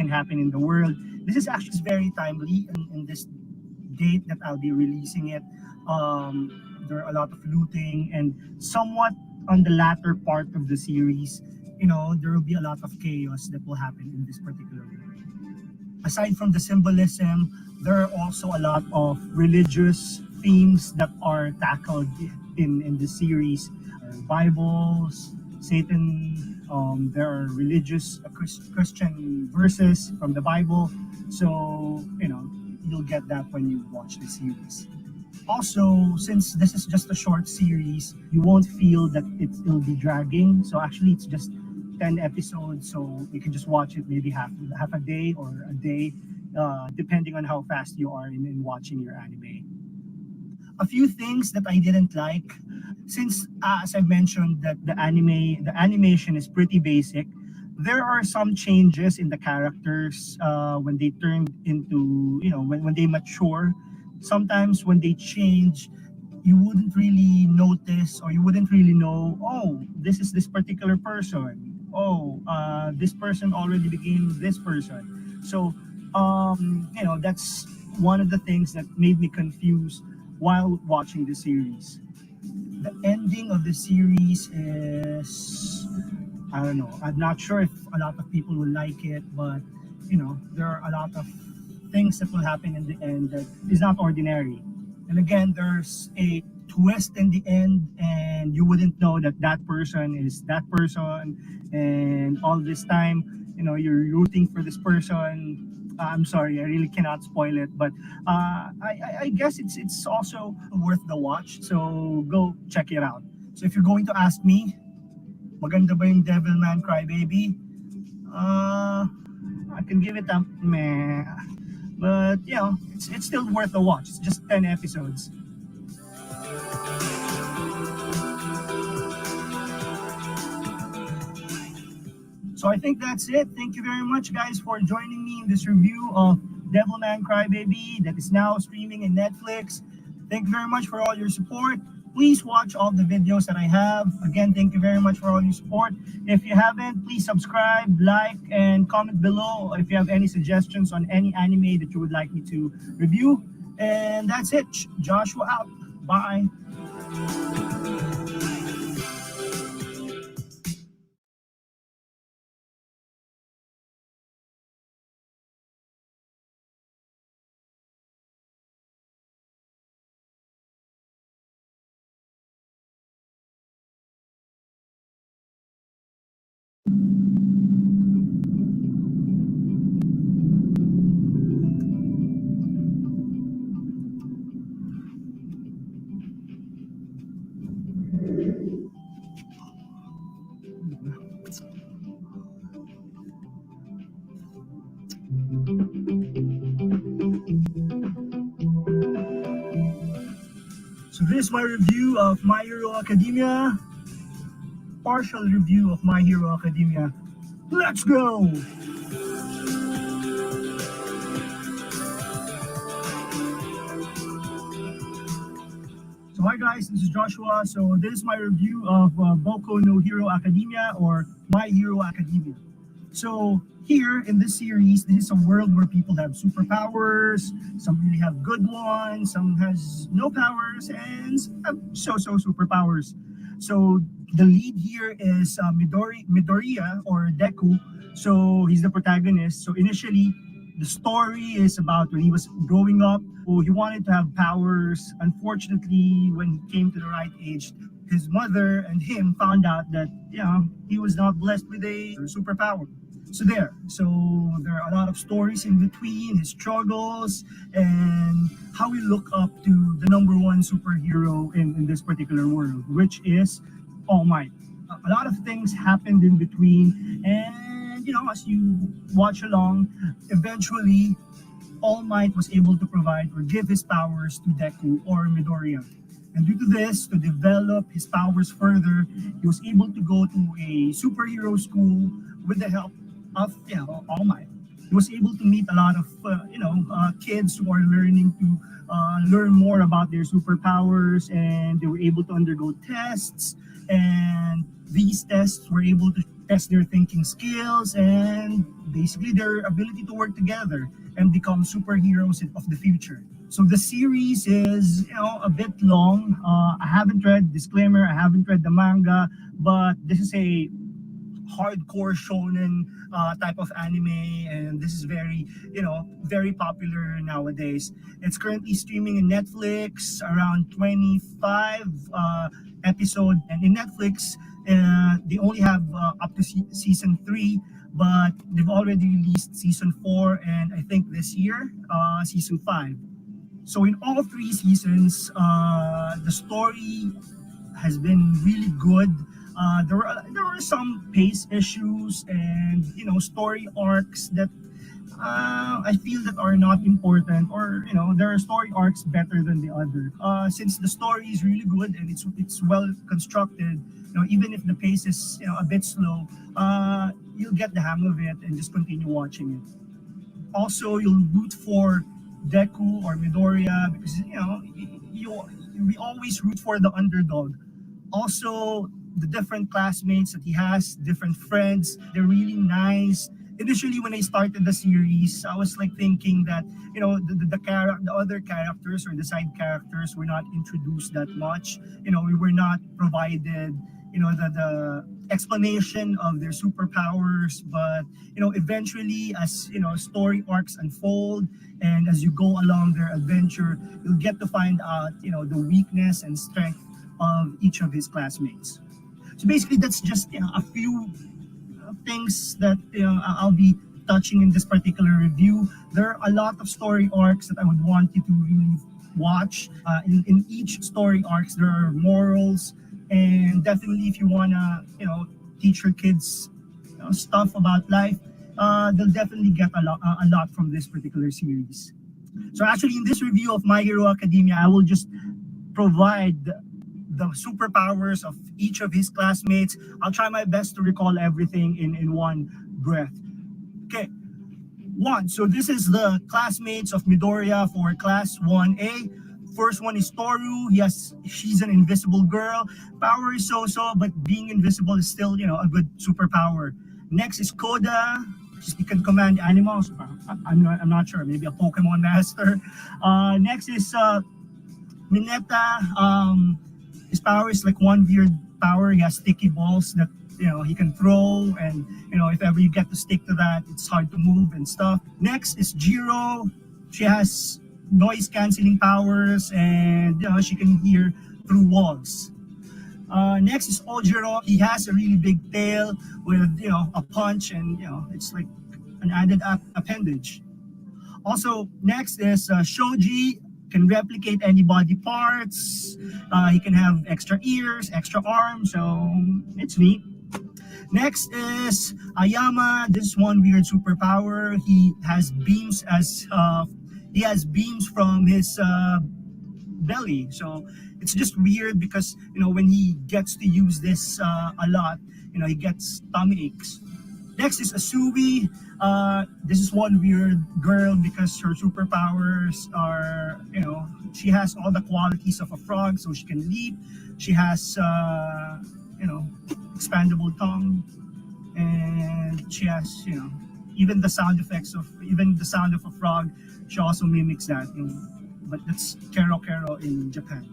happen in the world. This is actually very timely in this date that I'll be releasing it. There are a lot of looting, and somewhat on the latter part of the series, there will be a lot of chaos that will happen in this particular way. Aside from the symbolism, there are also a lot of religious themes that are tackled in the series. Bibles, Satan, there are religious Christian verses from the Bible. So, you'll get that when you watch the series. Also, since this is just a short series, you won't feel that it'll be dragging. So actually, it's just 10 episodes, so you can just watch it maybe half a day or a day, depending on how fast you are in watching your anime. A few things that I didn't like, since as I mentioned that the animation is pretty basic. There are some changes in the characters when they turn into, when they mature. Sometimes when they change, you wouldn't really notice, or you wouldn't really know, oh, this is this particular person. Oh, this person already became this person. So, that's one of the things that made me confused while watching the series. The ending of the series is, I don't know. I'm not sure if a lot of people will like it, but there are a lot of things that will happen in the end that is not ordinary. And again, there's a twist in the end, and you wouldn't know that that person is that person. And all this time, you're rooting for this person. I'm sorry, I really cannot spoil it, but I guess it's also worth the watch. So go check it out. So if you're going to ask me, maganda ba yung Devilman Crybaby? I can give it a meh. But it's still worth a watch. It's just 10 episodes. So I think that's it. Thank you very much, guys, for joining me in this review of Devilman Crybaby that is now streaming in Netflix. Thank you very much for all your support. Please watch all the videos that I have. Again, thank you very much for all your support. If you haven't, please subscribe, like, and comment below if you have any suggestions on any anime that you would like me to review. And that's it. Joshua out. Bye. So this is my review of My Hero Academia. Partial review of My Hero Academia. Let's go! So hi guys, this is Joshua. So this is my review of Boku no Hero Academia or My Hero Academia. So here in this series, this is a world where people have superpowers. Some really have good ones, some has no powers, and some have so-so superpowers. So the lead here is Midoriya or Deku. So he's the protagonist. So initially, the story is about when he was growing up. Oh, he wanted to have powers. Unfortunately, when he came to the right age, his mother and him found out that he was not blessed with a superpower. So there are a lot of stories in between his struggles and how we look up to the number one superhero in this particular world, which is All Might. A lot of things happened in between, and as you watch along, eventually All Might was able to provide or give his powers to Deku or Midoriya. And due to this, to develop his powers further, he was able to go to a superhero school with the help of All Might. He was able to meet a lot of kids who are learning to learn more about their superpowers, and they were able to undergo tests. And these tests were able to test their thinking skills and basically their ability to work together and become superheroes of the future. So the series is a bit long. I haven't read disclaimer. I haven't read the manga, but this is a hardcore shonen type of anime, and this is very popular nowadays. It's currently streaming in Netflix, around 25 episode, and in Netflix they only have up to season 3, but they've already released season 4 and I think this year season 5. So in all 3 seasons, the story has been really good. There were some pace issues and story arcs that I feel that are not important, or there are story arcs better than the other. Since the story is really good and it's well constructed, even if the pace is a bit slow, you'll get the hang of it and just continue watching it. Also, you'll root for Deku or Midoriya because we always root for the underdog. Also, the different classmates that he has, different friends, they're really nice. Initially, when I started the series, I was like thinking that the other characters or the side characters were not introduced that much. We were not provided the explanation of their superpowers. But eventually, as story arcs unfold and as you go along their adventure, you'll get to find out the weakness and strength of each of his classmates. So basically, that's just a few things that I'll be touching in this particular review. There are a lot of story arcs that I would want you to really watch. In each story arcs, there are morals, and definitely if you wanna teach your kids stuff about life, they'll definitely get a lot from this particular series. So actually, in this review of My Hero Academia, I will just provide the superpowers of each of his classmates. I'll try my best to recall everything in one breath. Okay, one. So this is the classmates of Midoriya for class 1A. First one is Toru. She's an invisible girl. Power is so-so, but being invisible is still, a good superpower. Next is Koda. She can command animals. I'm not sure. Maybe a Pokemon master. Next is Mineta. His power is like one weird power. He has sticky balls that he can throw, and if ever you get to stick to that, it's hard to move and stuff. Next is Jiro. She has noise canceling powers, and she can hear through walls. Next is Ojiro. He has a really big tail with a punch, and it's like an added appendage. Also, next is Shoji. Can replicate any body parts. He can have extra ears, extra arms, so it's neat. Next is Ayama. This is one weird superpower. He has beams from his belly, so it's just weird because when he gets to use this a lot, he gets tummy aches. Next is Asui. This is one weird girl because her superpowers are, she has all the qualities of a frog, so she can leap. She has, expandable tongue, and she has, even the sound of a frog. She also mimics that, but that's Kero Kero in Japan.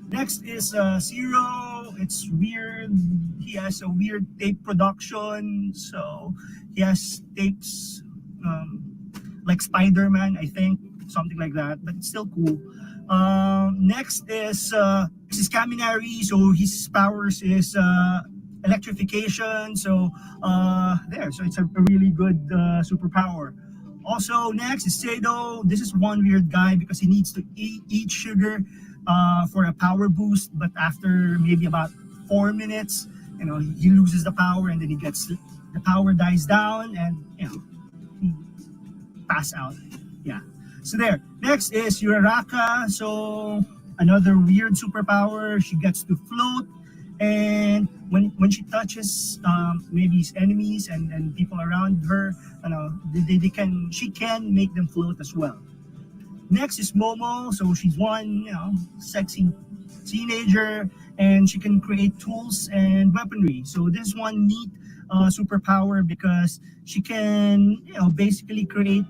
Next is Zero. It's weird. He has a weird tape production, so he has tapes like Spider-Man, I think, something like that, but it's still cool. Next is Kaminari. So his powers is electrification. So so it's a really good superpower. Also, next is Seido. This is one weird guy because he needs to eat sugar for a power boost, but after maybe about 4 minutes, he loses the power, and then the power dies down, and he pass out. Yeah. So there. Next is Uraraka. So another weird superpower. She gets to float, and when she touches maybe his enemies and people around her, she can make them float as well. Next is Momo. So she's one, sexy teenager, and she can create tools and weaponry. So this is one neat superpower because she can, basically create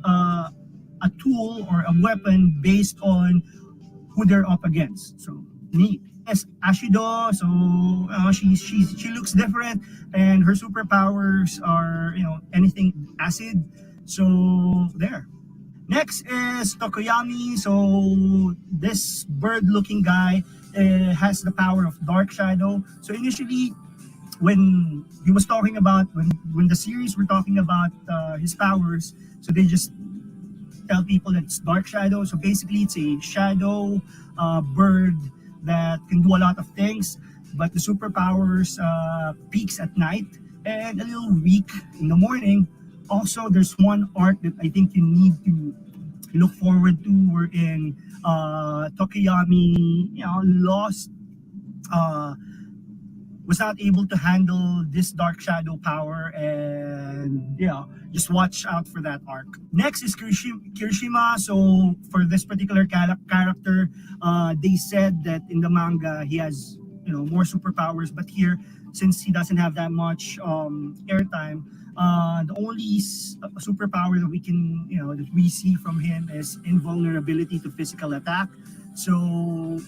a tool or a weapon based on who they're up against. So neat. Yes, Ashido. So she looks different, and her superpowers are anything acid. So there. Next is Tokoyami. So this bird-looking guy has the power of Dark Shadow. So initially, when he was talking about when the series were talking about his powers, so they just tell people that it's Dark Shadow. So basically, it's a shadow bird that can do a lot of things, but the superpowers peaks at night and a little weak in the morning. Also, there's one arc that I think you need to look forward to, wherein Tokoyami, lost, was not able to handle this dark shadow power, and just watch out for that arc. Next is Kirishima. So for this particular character, they said that in the manga he has more superpowers, but here, since he doesn't have that much airtime, the only superpower that that we see from him is invulnerability to physical attack. So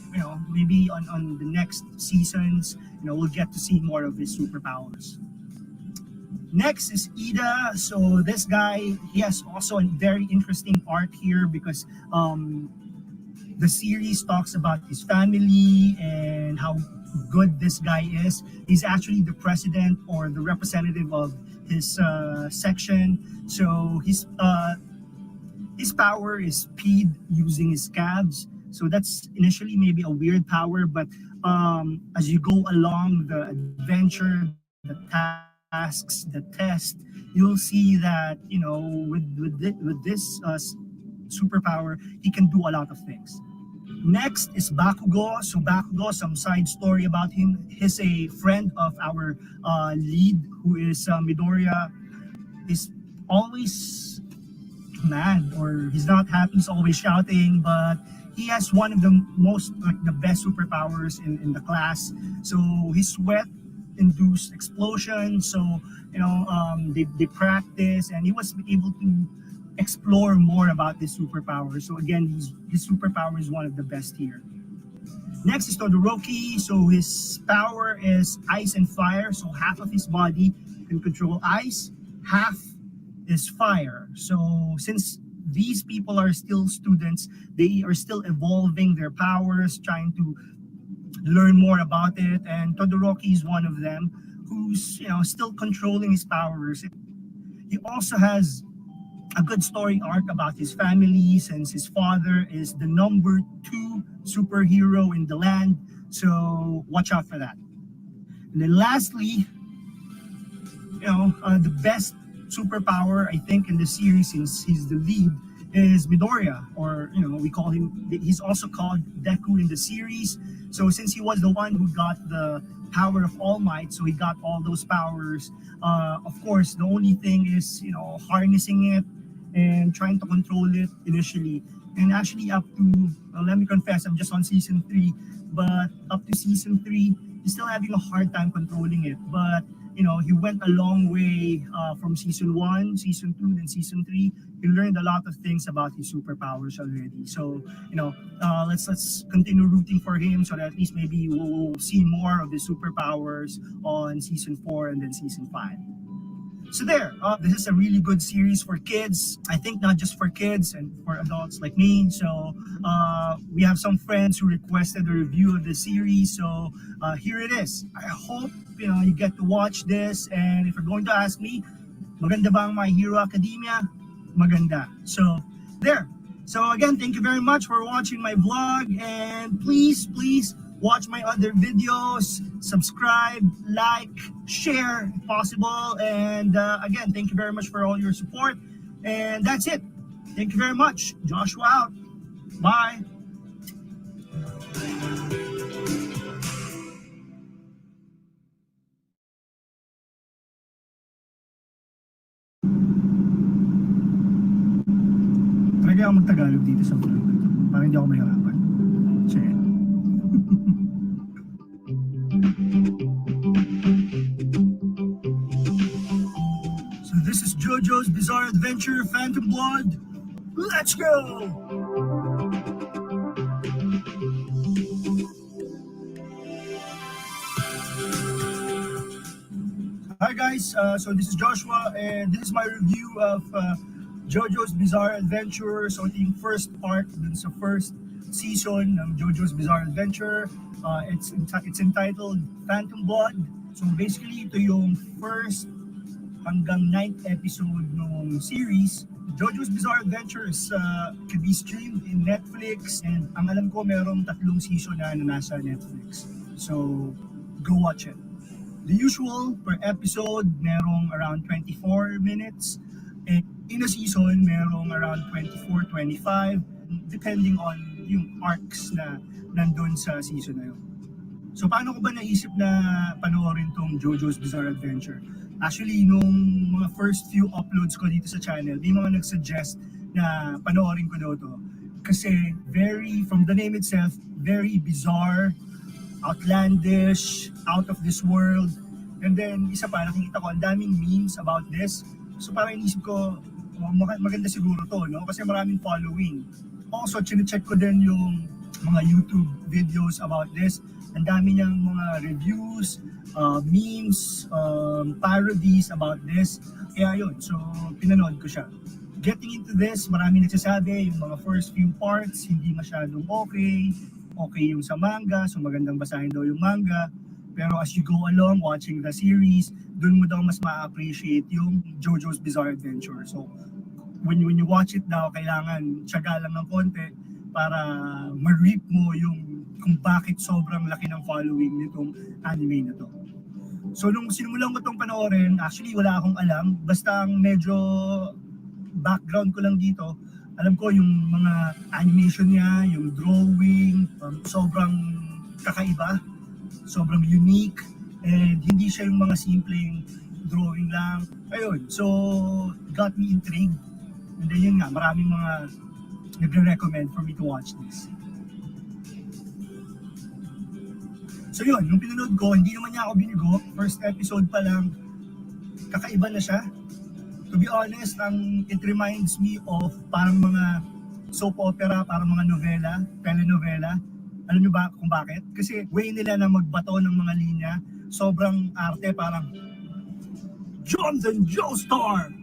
maybe on the next seasons, we'll get to see more of his superpowers. Next is Ida. So this guy, he has also a very interesting arc here because the series talks about his family and how good this guy is. He's actually the president or the representative of his section. So his power is speed using his calves. So that's initially maybe a weird power, but as you go along the adventure, the tasks, the test, you'll see that with this superpower, he can do a lot of things. Next is Bakugo. So Bakugo, some side story about him. He's a friend of our lead, who is Midoriya. Is always mad, or he's not happy, he's always shouting, but he has one of the most, like, the best superpowers in the class. So his sweat induced explosion. So they practice, and he was able to explore more about this superpower. So again, his superpower is one of the best here. Next is Todoroki. So his power is ice and fire. So half of his body can control ice, half is fire. So since these people are still students, they are still evolving their powers, trying to learn more about it. And Todoroki is one of them who's still controlling his powers. He also has a good story arc about his family, since his father is the number 2 superhero in the land. So watch out for that. And then lastly, the best superpower I think in the series, since he's the lead, is Midoriya, or we call him, he's also called Deku in the series. So since he was the one who got the power of All Might, so he got all those powers. Of course, the only thing is harnessing it and trying to control it initially. And actually up to, let me confess, I'm just on season 3, but up to season 3, he's still having a hard time controlling it. But he went a long way from season 1, season 2, then season 3. He learned a lot of things about his superpowers already. So, let's continue rooting for him, so that at least maybe we'll see more of his superpowers on season 4 and then season 5. So there, this is a really good series for kids. I think not just for kids and for adults like me. So we have some friends who requested a review of the series. So here it is. I hope you get to watch this. And if you're going to ask me, maganda ba ang My Hero Academia? Maganda. So there. So again, thank you very much for watching my vlog, and please watch my other videos, subscribe, like, share if possible. And again, thank you very much for all your support. And that's it. Thank you very much. Joshua out. Bye. Talaga ako mag-Tagalog dito sa vlog na to, para hindi ako mahirapan. Sige. So this is JoJo's Bizarre Adventure Phantom Blood. Let's go! Hi guys, so this is Joshua, and this is my review of JoJo's Bizarre Adventure. So ito yung first part dun sa first season ng JoJo's Bizarre Adventure. It's entitled Phantom Blood. So basically ito yung first hanggang 9th episode ng series. JoJo's Bizarre Adventure can be streamed in Netflix, and ang alam ko merong 3 season na nasa Netflix. So go watch it. The usual per episode merong around 24 minutes. And in a season, merong around 24, 25, depending on yung arcs na nandun sa season na yun. So paano ko ba naisip na panoorin tong JoJo's Bizarre Adventure? Actually, nung mga first few uploads ko dito sa channel, may mga nagsuggest na panoorin ko daw to. Kasi from the name itself, very bizarre, outlandish, out of this world. And then, isa pa, nakikita ko ang daming memes about this. So parang inisip ko, maganda siguro to, no? Kasi maraming following. Also, chinecheck ko din yung mga YouTube videos about this. Ang dami niyang mga reviews, memes, parodies about this. Kaya yun, so pinanood ko siya. Getting into this, maraming nagsasabi, yung mga first few parts, hindi masyadong okay. Okay yung sa manga, so magandang basahin daw yung manga. Pero as you go along watching the series, dun mo daw mas ma-appreciate yung JoJo's Bizarre Adventure. So when you watch it daw, kailangan tiyaga lang ng konti para ma-reap mo yung kung bakit sobrang laki ng following nitong anime na to. So nung sinulan ko itong panoorin, actually wala akong alam. Basta ang medyo background ko lang dito, Alam ko yung mga animation niya, yung drawing, sobrang kakaiba, sobrang unique, and hindi siya yung mga simpleng drawing lang. Ayun, so got me intrigued. And then yun nga, maraming mga nagre-recommend for me to watch this. So yun, nung pinanood ko, hindi naman niya ako binigo. First episode pa lang, kakaiba na siya. To be honest, it reminds me of parang mga soap opera, parang mga novela, telenovela. Alam niyo ba kung bakit? Kasi way nila na magbato ng mga linya, sobrang arte, parang Jonathan Joestar!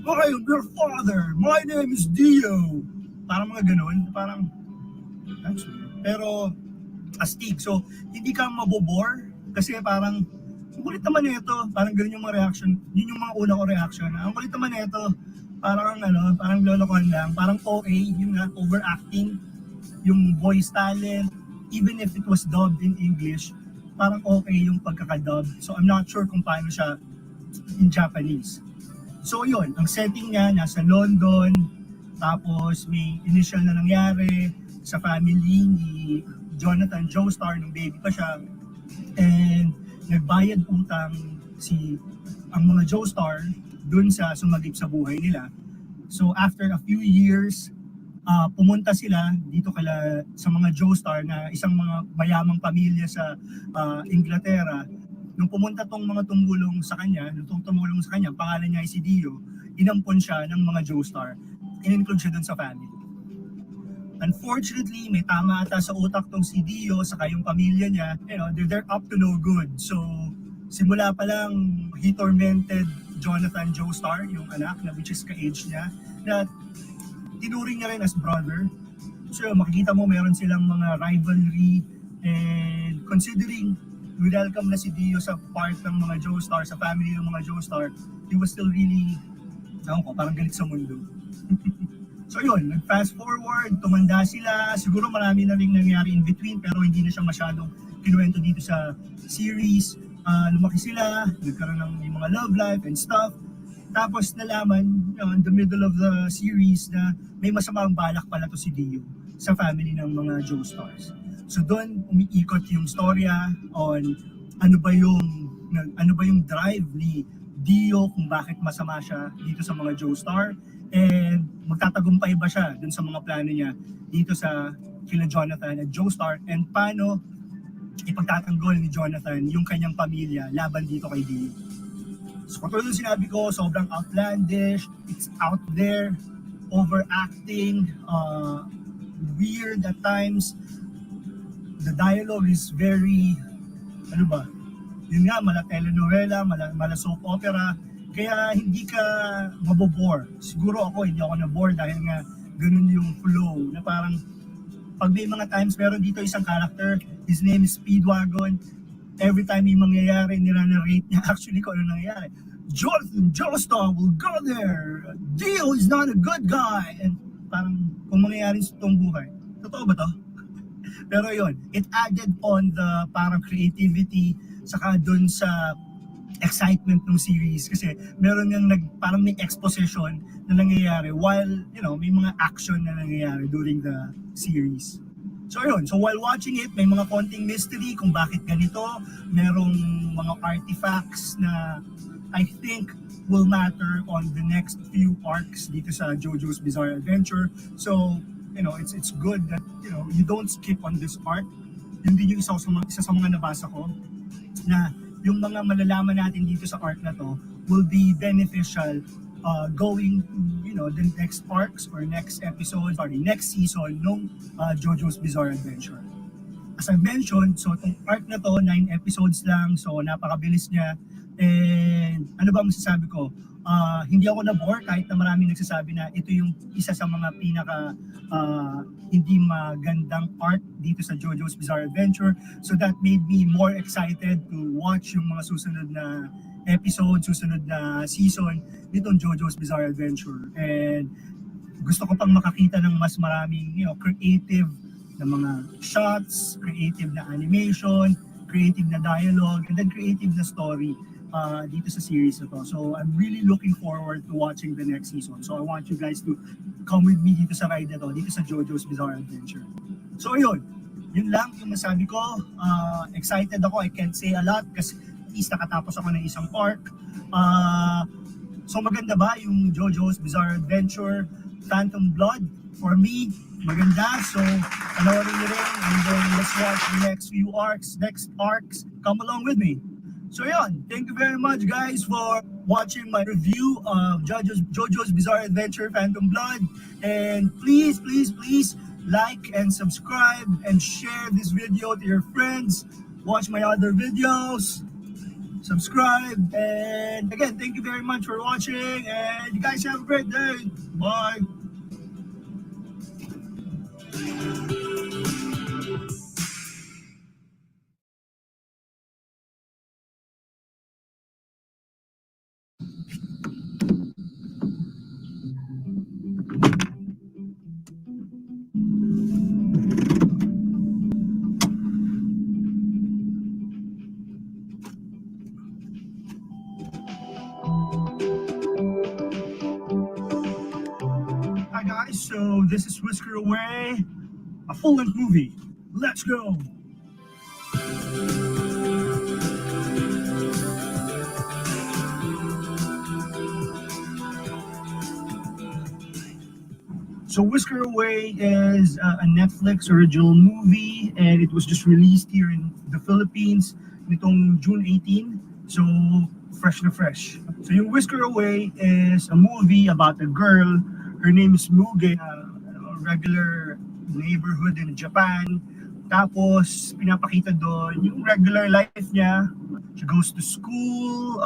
I am your father! My name is Dio! Parang mga ganun, parang that's weird. Pero astig, so hindi ka mabobore kasi parang ang kulit naman nito, parang ganun yung mga reaction, yun yung mga una ko reaction. Ang kulit naman nito, parang parang lolokohan lang, parang OA, yung nga, overacting, yung voice talent, even if it was dubbed in English, parang okay yung pagkakadub. So I'm not sure kung paano siya in Japanese. So yun, ang setting niya nasa London, tapos may initial na nangyari sa family ni Jonathan Joestar nung baby pa siya, and nagbayad utang ang mga Joestar dun sa sumagip sa buhay nila. So after a few years, pumunta sila dito sa mga Joestar na isang mga mayamang pamilya sa Inglaterra. Nung pumunta tong mga tumulong sa kanya, pangalan niya ay si Dio, inampon siya ng mga Joestar. In-include siya dun sa family. Unfortunately, may tama ata sa utak tong si Dio saka yung pamilya niya, they're up to no good. So, simula pa lang, he tormented Jonathan Joestar, yung anak, na which is ka-age niya, na tinuring niya rin as brother. So, makikita mo meron silang mga rivalry, and considering welcome na si Dio sa part ng mga Joestar, sa family ng mga Joestar, he was still really, parang galit sa mundo. So yun, nag-fast forward, tumanda sila, siguro marami na rin nangyari in between pero hindi na siya masyadong kinuwento dito sa series. Lumaki sila, nagkaroon ng mga love life and stuff. Tapos nalaman, in the middle of the series na may masamang balak pala to si Dio sa family ng mga Joestars. So doon umiikot yung storya on ano ba yung drive ni Dio kung bakit masama siya dito sa mga Joestar, and magtatagumpay ba siya dun sa mga plano niya dito sa kila Jonathan at Joestar, and paano ipagtatanggol ni Jonathan yung kanyang pamilya laban dito kay Dio. So katulad ng sinabi ko, sobrang outlandish, it's out there, overacting, weird at times. The dialogue is very, yun nga, mala telenovela, mala soap opera, kaya hindi ka mabobore. Siguro ako, hindi ako nabore dahil nga ganun yung flow, na parang pag may mga times, meron dito isang character, his name is Speedwagon, every time may mangyayari, nira-narrate niya actually kung ano nangyayari. Jonathan Joestar will go there, Dio is not a good guy, and parang kung mangyayari sa itong buhay, totoo ba to? Pero yun, it added on the parang creativity, saka dun sa excitement ng series kasi meron ngang parang may exposition na nangyayari while may mga action na nangyayari during the series. So yun, so while watching it, may mga konting mystery kung bakit ganito, merong mga artifacts na I think will matter on the next few arcs dito sa JoJo's Bizarre Adventure. So it's good that you don't skip on this arc. Yun din yung isa sa mga nabasa ko, na yung mga malalaman natin dito sa arc na to will be beneficial going to the next arcs or next season ng JoJo's Bizarre Adventure. As I mentioned, so itong arc na to, 9 episodes lang, so napakabilis niya. And ano ba masasabi ko? Hindi ako na-bore kahit na maraming nagsasabi na ito yung isa sa mga pinaka hindi magandang part dito sa JoJo's Bizarre Adventure. So that made me more excited to watch yung mga susunod na episode, susunod na season nitong JoJo's Bizarre Adventure. And gusto ko pang makakita ng mas maraming creative na mga shots, creative na animation, creative na dialogue, and then creative na story dito sa series na to. So I'm really looking forward to watching the next season. So I want you guys to come with me dito sa ride na to, dito sa JoJo's Bizarre Adventure. So yun lang yung masabi ko. Excited ako, I can't say a lot kasi at least nakatapos ako ng isang arc. So maganda ba yung JoJo's Bizarre Adventure Phantom Blood? For me, maganda. So panoorin nyo rin and then let's watch the next few arcs, next arcs. Come along with me. So yun, thank you very much guys for watching my review of JoJo's Bizarre Adventure Phantom Blood. And please, please, please like and subscribe and share this video to your friends. Watch my other videos. Subscribe. And again, thank you very much for watching. And you guys have a great day. Bye. Hi guys, so this is Whisker Away, a full-length movie. Let's go! So Whisker Away is a Netflix original movie and it was just released here in the Philippines nitong June 18. So fresh na fresh. So yung Whisker Away is a movie about a girl. Her name is Muge, a regular neighborhood in Japan. Tapos pinapakita doon yung regular life niya. She goes to school,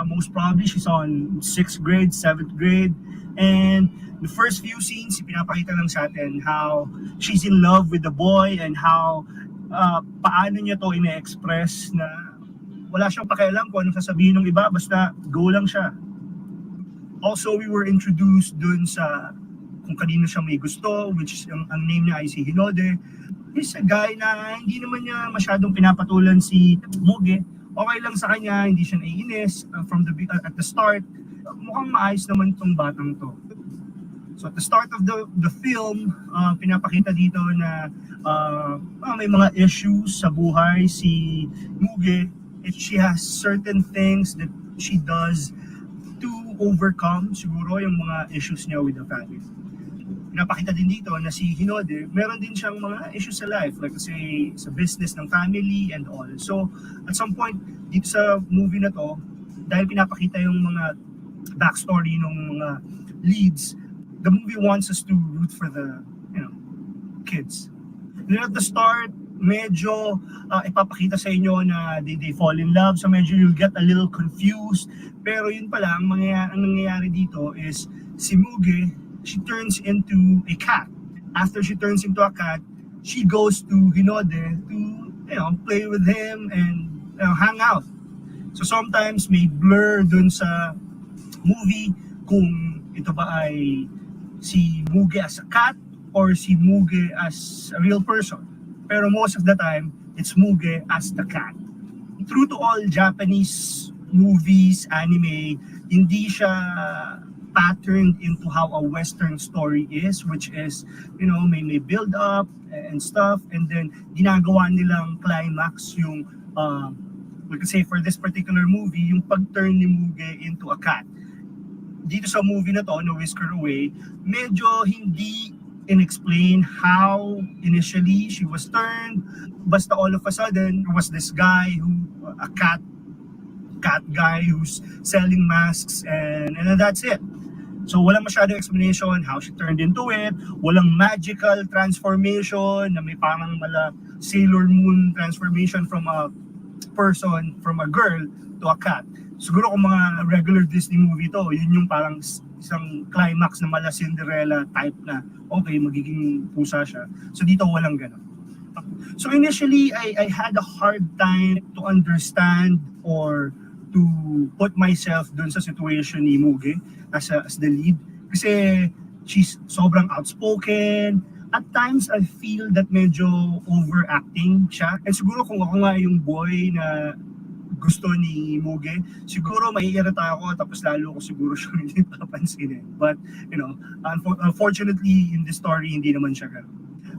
most probably she's on 6th grade, 7th grade. And the first few scenes, pinapakita lang sa atin how she's in love with the boy and how paano niya to ina-express na wala siyang pakialam kung anong sasabihin ng iba, basta go lang siya. Also, we were introduced dun sa kung kanino siya may gusto, which is ang name niya ay si Hinode. He's a guy na hindi naman niya masyadong pinapatulan si Muge. Okay lang sa kanya, hindi siya naiinis at the start. Mukhang maayos naman itong batang to. So at the start of the film, pinapakita dito na may mga issues sa buhay si Muge. She has certain things that she does to overcome siguro yung mga issues niya with the family. Pinapakita din dito na si Hinode, meron din siyang mga issues sa life, like say sa business ng family and all. So at some point dito sa movie na to, dahil pinapakita yung mga backstory ng mga leads, the movie wants us to root for the kids. And at the start, medyo ipapakita sa inyo na they fall in love, so medyo you'll get a little confused. Pero yun pala, ang nangyayari dito is si Muge, she turns into a cat. After she turns into a cat, she goes to Hinode to play with him and hang out. So sometimes may blur dun sa movie kung ito ba ay si Muge as a cat or si Muge as a real person. Pero most of the time, it's Muge as the cat. True to all Japanese movies, anime, hindi siya patterned into how a Western story is, which is, may build up and stuff, and then ginagawa nilang climax yung, we could say for this particular movie, yung pag-turn ni Muge into a cat. Dito sa movie na to, no Whisker Away, medyo hindi inexplain how initially she was turned. Basta all of a sudden, there was this guy a cat guy who's selling masks and that's it. So walang masyadong explanation how she turned into it. Walang magical transformation na may parang Sailor Moon transformation from a person, from a girl to a cat. Siguro kung mga regular Disney movie to, yun yung parang isang climax na mala Cinderella type na okay, magiging pusa siya. So dito walang gano'n. So initially, I had a hard time to understand or to put myself dun sa situation ni Muge as the lead. Kasi she's sobrang outspoken. At times, I feel that medyo overacting siya. And siguro kung ako nga yung boy na gusto ni Muge. Siguro maiirita ako tapos lalo ko siguro siya hindi papansinin. But, you know, unfortunately in this story, hindi naman siya ganun.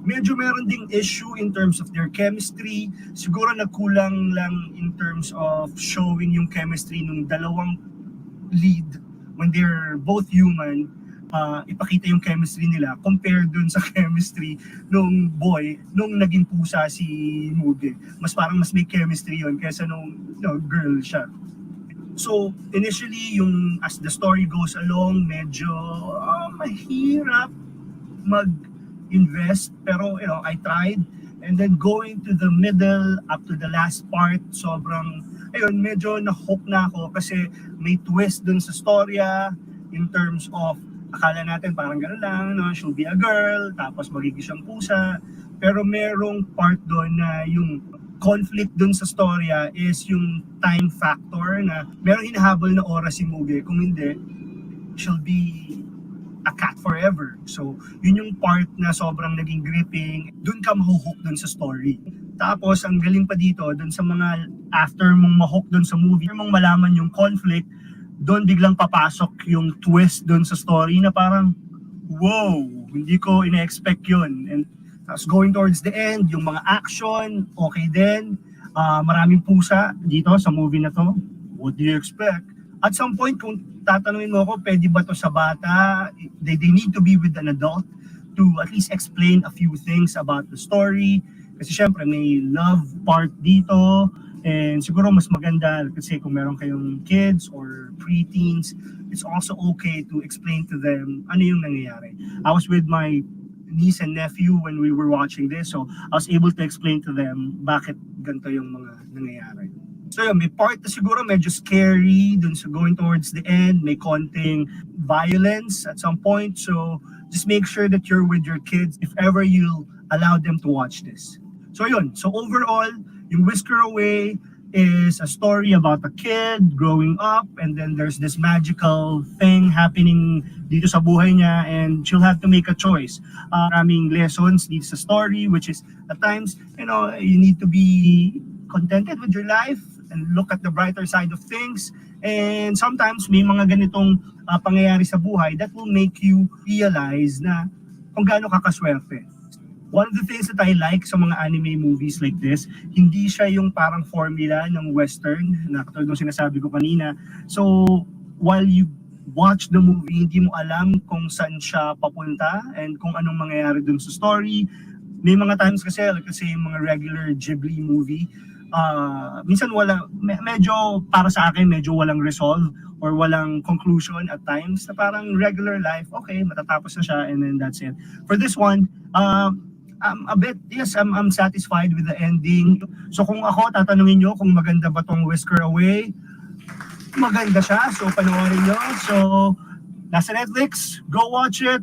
Medyo meron ding issue in terms of their chemistry. Siguro nagkulang lang in terms of showing yung chemistry ng dalawang lead when they're both human. Ipakita yung chemistry nila compared dun sa chemistry nung boy nung naging pusa si Muge. Mas may chemistry yun kaysa nung girl siya. So initially yung as the story goes along, medyo mahirap mag-invest, pero I tried. And then going to the middle up to the last part, sobrang medyo na-hook na ako kasi may twist dun sa storya in terms of akala natin parang gano'n lang, she'll be a girl, tapos magiging siyang pusa. Pero merong part doon na yung conflict doon sa storya is yung time factor na merong hinahabol na oras si Muge. Kung hindi, she'll be a cat forever. So, yun yung part na sobrang naging gripping. Doon ka mahuhook doon sa story. Tapos, ang galing pa dito, doon sa mga after mong mahook doon sa movie, after mong malaman yung conflict, doon biglang papasok yung twist doon sa story na parang, wow, hindi ko ina-expect yun. And tapos going towards the end, yung mga action, okay din. Maraming pusa dito sa movie na to. What do you expect? At some point, kung tatanungin mo ako, pwede ba to sa bata? They need to be with an adult to at least explain a few things about the story. Kasi syempre, may love part dito. And siguro mas maganda kasi kung meron kayong kids or preteens, it's also okay to explain to them ano yung nangyayari. I was with my niece and nephew when we were watching this, so I was able to explain to them bakit ganito yung mga nangyayari. So yun, may part na siguro medyo scary dun sa going towards the end, may konting violence at some point, so just make sure that you're with your kids if ever you'll allow them to watch this. So yun, so overall, yung Whisker Away is a story about a kid growing up, and then there's this magical thing happening dito sa buhay niya, and she'll have to make a choice. Maraming lessons dito sa story, which is at times, you need to be contented with your life and look at the brighter side of things. And sometimes may mga ganitong pangyayari sa buhay that will make you realize na kung gaano ka kaswerte. One of the things that I like sa mga anime movies like this, hindi siya yung parang formula ng Western, na katulad ng sinasabi ko kanina. So, while you watch the movie, hindi mo alam kung saan siya papunta and kung anong mangyayari dun sa story. May mga times kasi, like kasi yung mga regular Ghibli movie, minsan medyo para sa akin, medyo walang resolve or walang conclusion at times, na parang regular life, okay, matatapos na siya and then that's it. For this one, I'm satisfied with the ending. So kung ako, tatanungin nyo kung maganda ba tong Whisker Away, maganda siya. So panoorin nyo. So, nasa Netflix, go watch it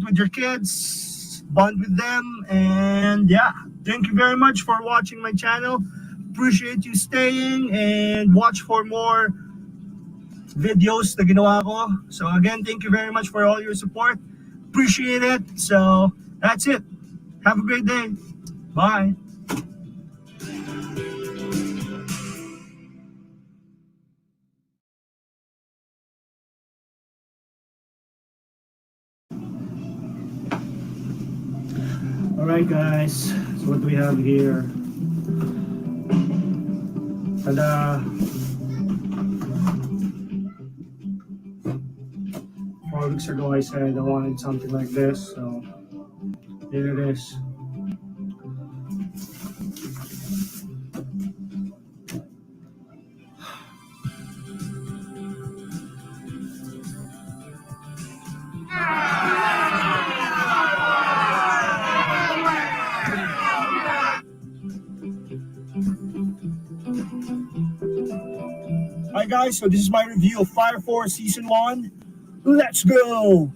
with your kids, bond with them, and yeah, thank you very much for watching my channel. Appreciate you staying and watch for more videos na ginawa ko. So again, thank you very much for all your support. Appreciate it. So, that's it. Have a great day. Bye. Alright guys, so what do we have here? Tada! 4 weeks ago I said I wanted something like this, so here it is. Hi guys, so this is my review of Fire Force Season 1. Let's go!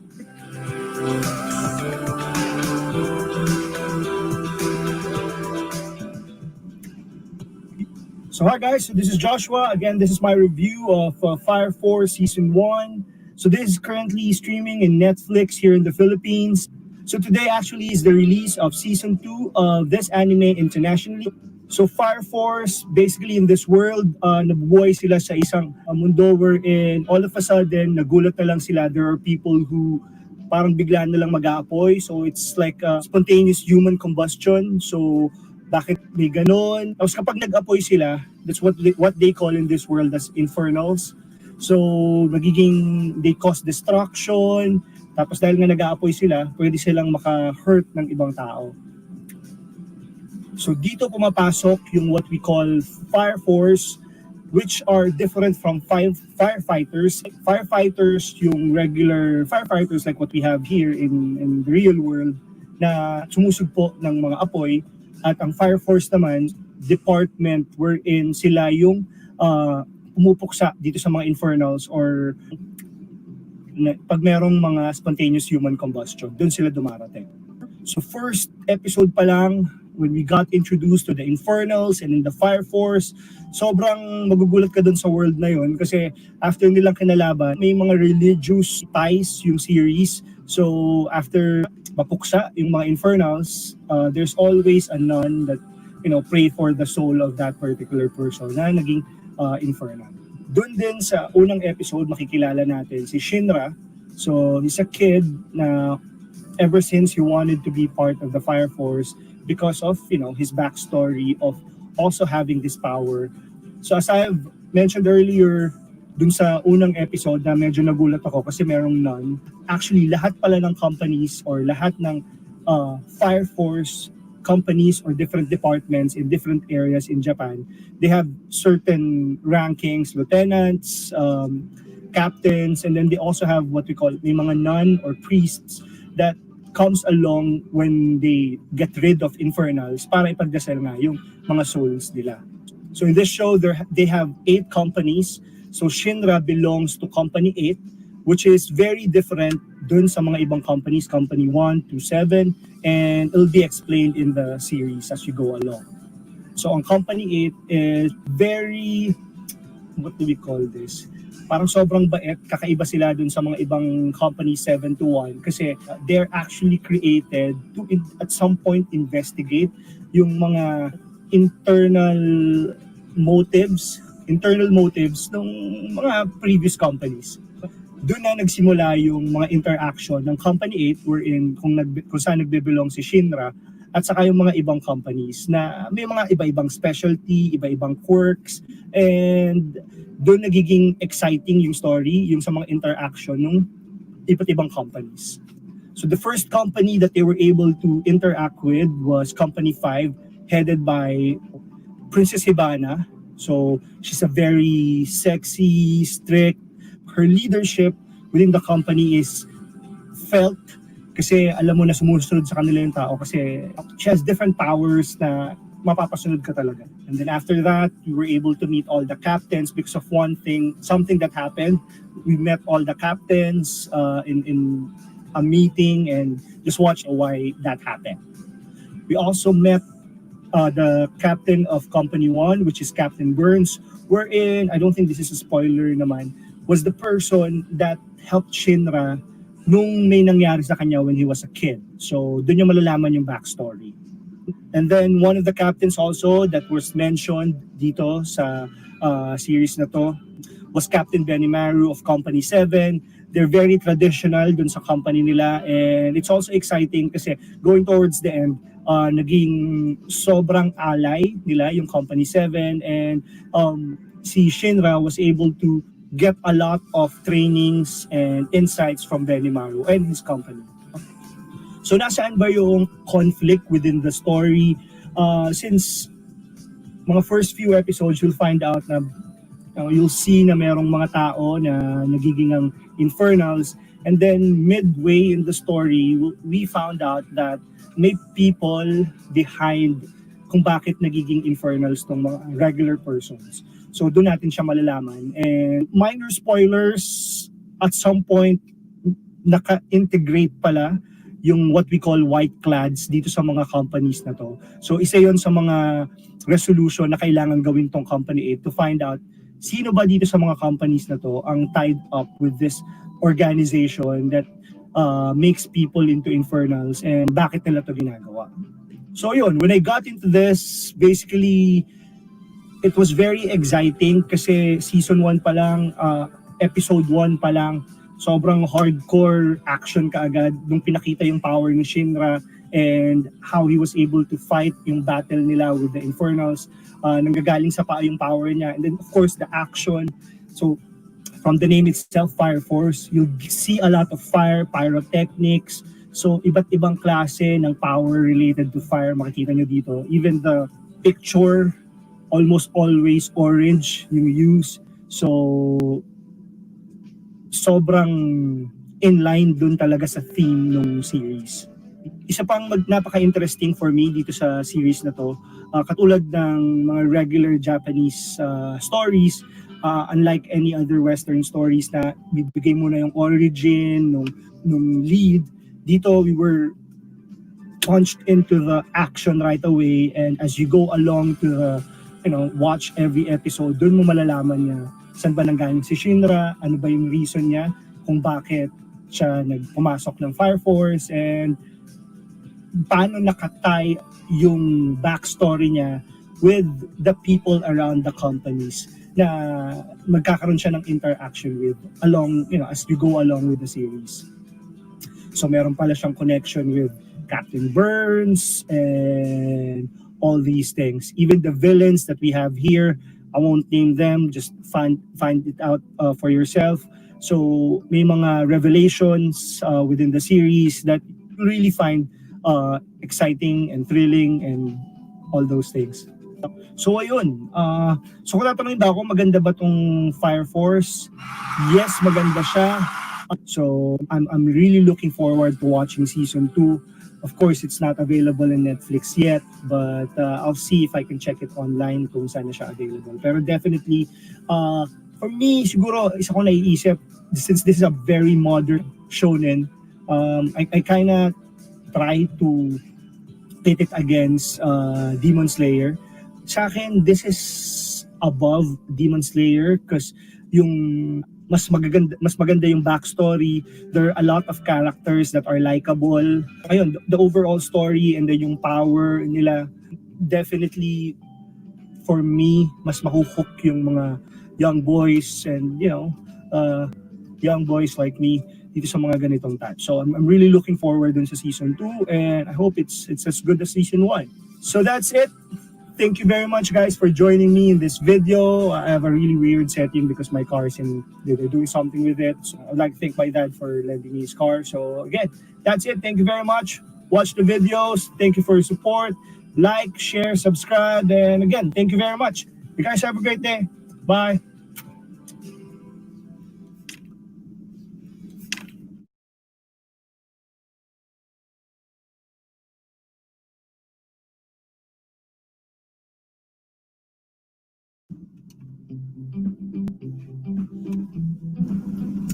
So hi guys, so this is Joshua. Again, this is my review of Fire Force Season 1. So this is currently streaming in Netflix here in the Philippines. So today actually is the release of Season 2 of this anime internationally. So Fire Force, basically in this world, nabubuhay sila sa isang mundo wherein all of a sudden, nagulat na lang sila. There are people who parang bigla na lang mag-aapoy. So it's like spontaneous human combustion. So bakit may ganon? Tapos kapag nag-apoy sila, that's what they call in this world as infernals. So they cause destruction. Tapos dahil nga nag-aapoy sila, pwede silang maka-hurt ng ibang tao. So dito pumapasok yung what we call Fire Force, which are different from firefighters. Firefighters, yung regular firefighters like what we have here in the real world, na sumusugpo ng mga apoy. At ang Fire Force naman, department wherein sila yung pumupuksa dito sa mga infernals or pag merong mga spontaneous human combustion, doon sila dumarating. So first episode pa lang, when we got introduced to the Infernals and in the Fire Force, sobrang magugulat ka dun sa world na yun kasi after nilang kinalaban, may mga religious ties yung series. So after mapuksa yung mga Infernals, there's always a nun that pray for the soul of that particular person na naging Infernal. Doon din sa unang episode, makikilala natin si Shinra. So he's a kid na ever since he wanted to be part of the Fire Force because of his backstory of also having this power. So as I've mentioned earlier, dun sa unang episode na medyo nagulat ako kasi merong nun. Actually, lahat pala ng companies or lahat ng Fire Force companies or different departments in different areas in Japan, they have certain rankings, lieutenants, captains, and then they also have what we call may mga nun or priests that comes along when they get rid of infernals para ipagdasal nga yung mga souls nila. So in this show, they have 8 companies. So Shinra belongs to Company 8, which is very different dun sa mga ibang companies, Company 1 to 7, and it'll be explained in the series as you go along. So on Company 8 is very, what do we call this? Parang sobrang bait, kakaiba sila dun sa mga ibang company 7 to 1 kasi they're actually created to at some point investigate yung mga internal motives ng mga previous companies. Doon na nagsimula yung mga interaction ng Company 8 wherein kung saan nagbe-belong si Shinra at saka yung mga ibang companies na may mga iba-ibang specialty, iba-ibang quirks, and doon nagiging exciting yung story, yung sa mga interaction ng iba't ibang companies. So the first company that they were able to interact with was Company 5, headed by Princess Hibana. So she's a very sexy, strict. Her leadership within the company is felt kasi alam mo na sumusunod sa kanila yung tao kasi she has different powers na mapapasunod ka talaga. And then after that, we were able to meet all the captains because of something that happened. We met all the captains in a meeting and just watched why that happened. We also met the captain of Company 1, which is Captain Burns, wherein, I don't think this is a spoiler naman, was the person that helped Shinra nung may nangyari sa kanya when he was a kid. So, doon yung malalaman yung backstory. And then, one of the captains also that was mentioned dito sa series na to was Captain Benimaru of Company 7. They're very traditional dun sa company nila and it's also exciting kasi going towards the end, naging sobrang ally nila yung Company 7 and si Shinra was able to get a lot of trainings and insights from Benimaru and his company. So nasaan ba yung conflict within the story? Since mga first few episodes, you'll find out na you'll see na merong mga tao na nagiging ang infernals. And then midway in the story, we found out that may people behind kung bakit nagiging infernals tong mga regular persons. So doon natin siya malalaman. And minor spoilers, at some point, naka-integrate pala yung what we call white clads dito sa mga companies na to. So isa yon sa mga resolution na kailangan gawin tong Company 8 to find out sino ba dito sa mga companies na to ang tied up with this organization that makes people into infernals and bakit nila to ginagawa. So yun, when I got into this, basically, it was very exciting kasi season 1 pa lang, episode 1 pa lang, sobrang hardcore action kaagad nung pinakita yung power ni Shinra and how he was able to fight yung battle nila with the Infernals. Nanggagaling sa paa yung power niya. And then of course the action. So from the name itself, Fire Force, you'll see a lot of fire, pyrotechnics. So iba't ibang klase ng power related to fire makikita nyo dito. Even the picture, almost always orange yung use. So sobrang in line dun talaga sa theme ng series. Isa pang napaka-interesting for me dito sa series na to, katulad ng mga regular Japanese stories, unlike any other Western stories na bibigay mo na yung origin nung lead, dito we were punched into the action right away, and as you go along to the, watch every episode, doon mo malalaman niya saan ba nanggaling si Shinra, ano ba yung reason niya kung bakit siya nagpumasok ng Fire Force, and paano nakatay yung backstory niya with the people around the companies na magkakaroon siya ng interaction with along, as you go along with the series. So meron pala siyang connection with Captain Burns and all these things. Even the villains that we have here, I won't name them, just find it out for yourself. So may mga revelations within the series that you really find exciting and thrilling and all those things. So ayun, so kung tatanungin ba ako, maganda ba tong Fire Force? Yes, maganda siya. So I'm really looking forward to watching season 2. Of course, it's not available in Netflix yet, but I'll see if I can check it online kung saan na siya available. Pero definitely, for me, siguro isa ko naiisip, since this is a very modern shonen, I kind of try to pit it against Demon Slayer. Sa akin, this is above Demon Slayer because yung mas maganda yung backstory. There are a lot of characters that are likable. Ayun, the overall story and then yung power nila, definitely for me, mas mahuhook yung mga young boys and young boys like me dito sa mga ganitong type. So I'm really looking forward dun sa season 2, and I hope it's as good as season 1. So that's it. Thank you very much, guys, for joining me in this video. I have a really weird setting because my car is they're doing something with it. So I'd like to thank my dad for lending me his car. So again, that's it. Thank you very much. Watch the videos. Thank you for your support. Like, share, subscribe, and again, thank you very much. You guys have a great day. Bye.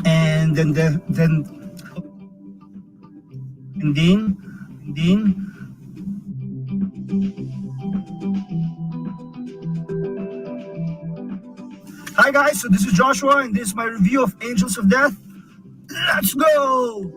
And then hi guys, so this is Joshua and this is my review of Angels of Death. Let's go.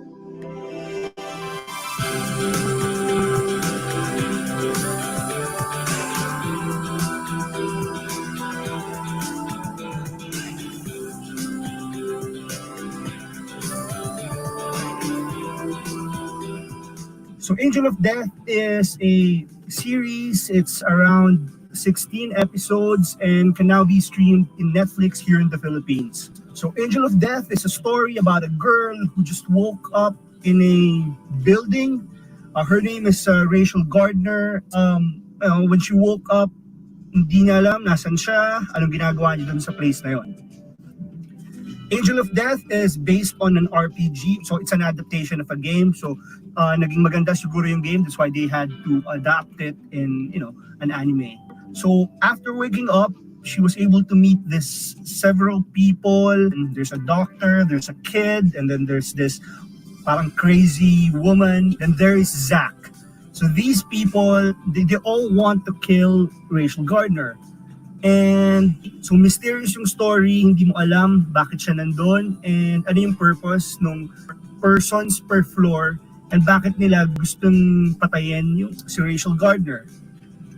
So Angel of Death is a series. It's around 16 episodes and can now be streamed in Netflix here in the Philippines. So Angel of Death is a story about a girl who just woke up in a building. Her name is Rachel Gardner. When she woke up, hindi niya alam nasan siya, anong ginagawa niya dun sa place na yon. Angel of Death is based on an RPG, so it's an adaptation of a game. So naging maganda siguro yung game, that's why they had to adapt it in an anime. So after waking up, she was able to meet this several people. And there's a doctor, there's a kid, and then there's this parang crazy woman. Then there is Zack. So these people, they all want to kill Rachel Gardner. And so mysterious yung story, hindi mo alam bakit siya nandun and ano yung purpose ng persons per floor and bakit nila gustong patayin yung si Rachel Gardner.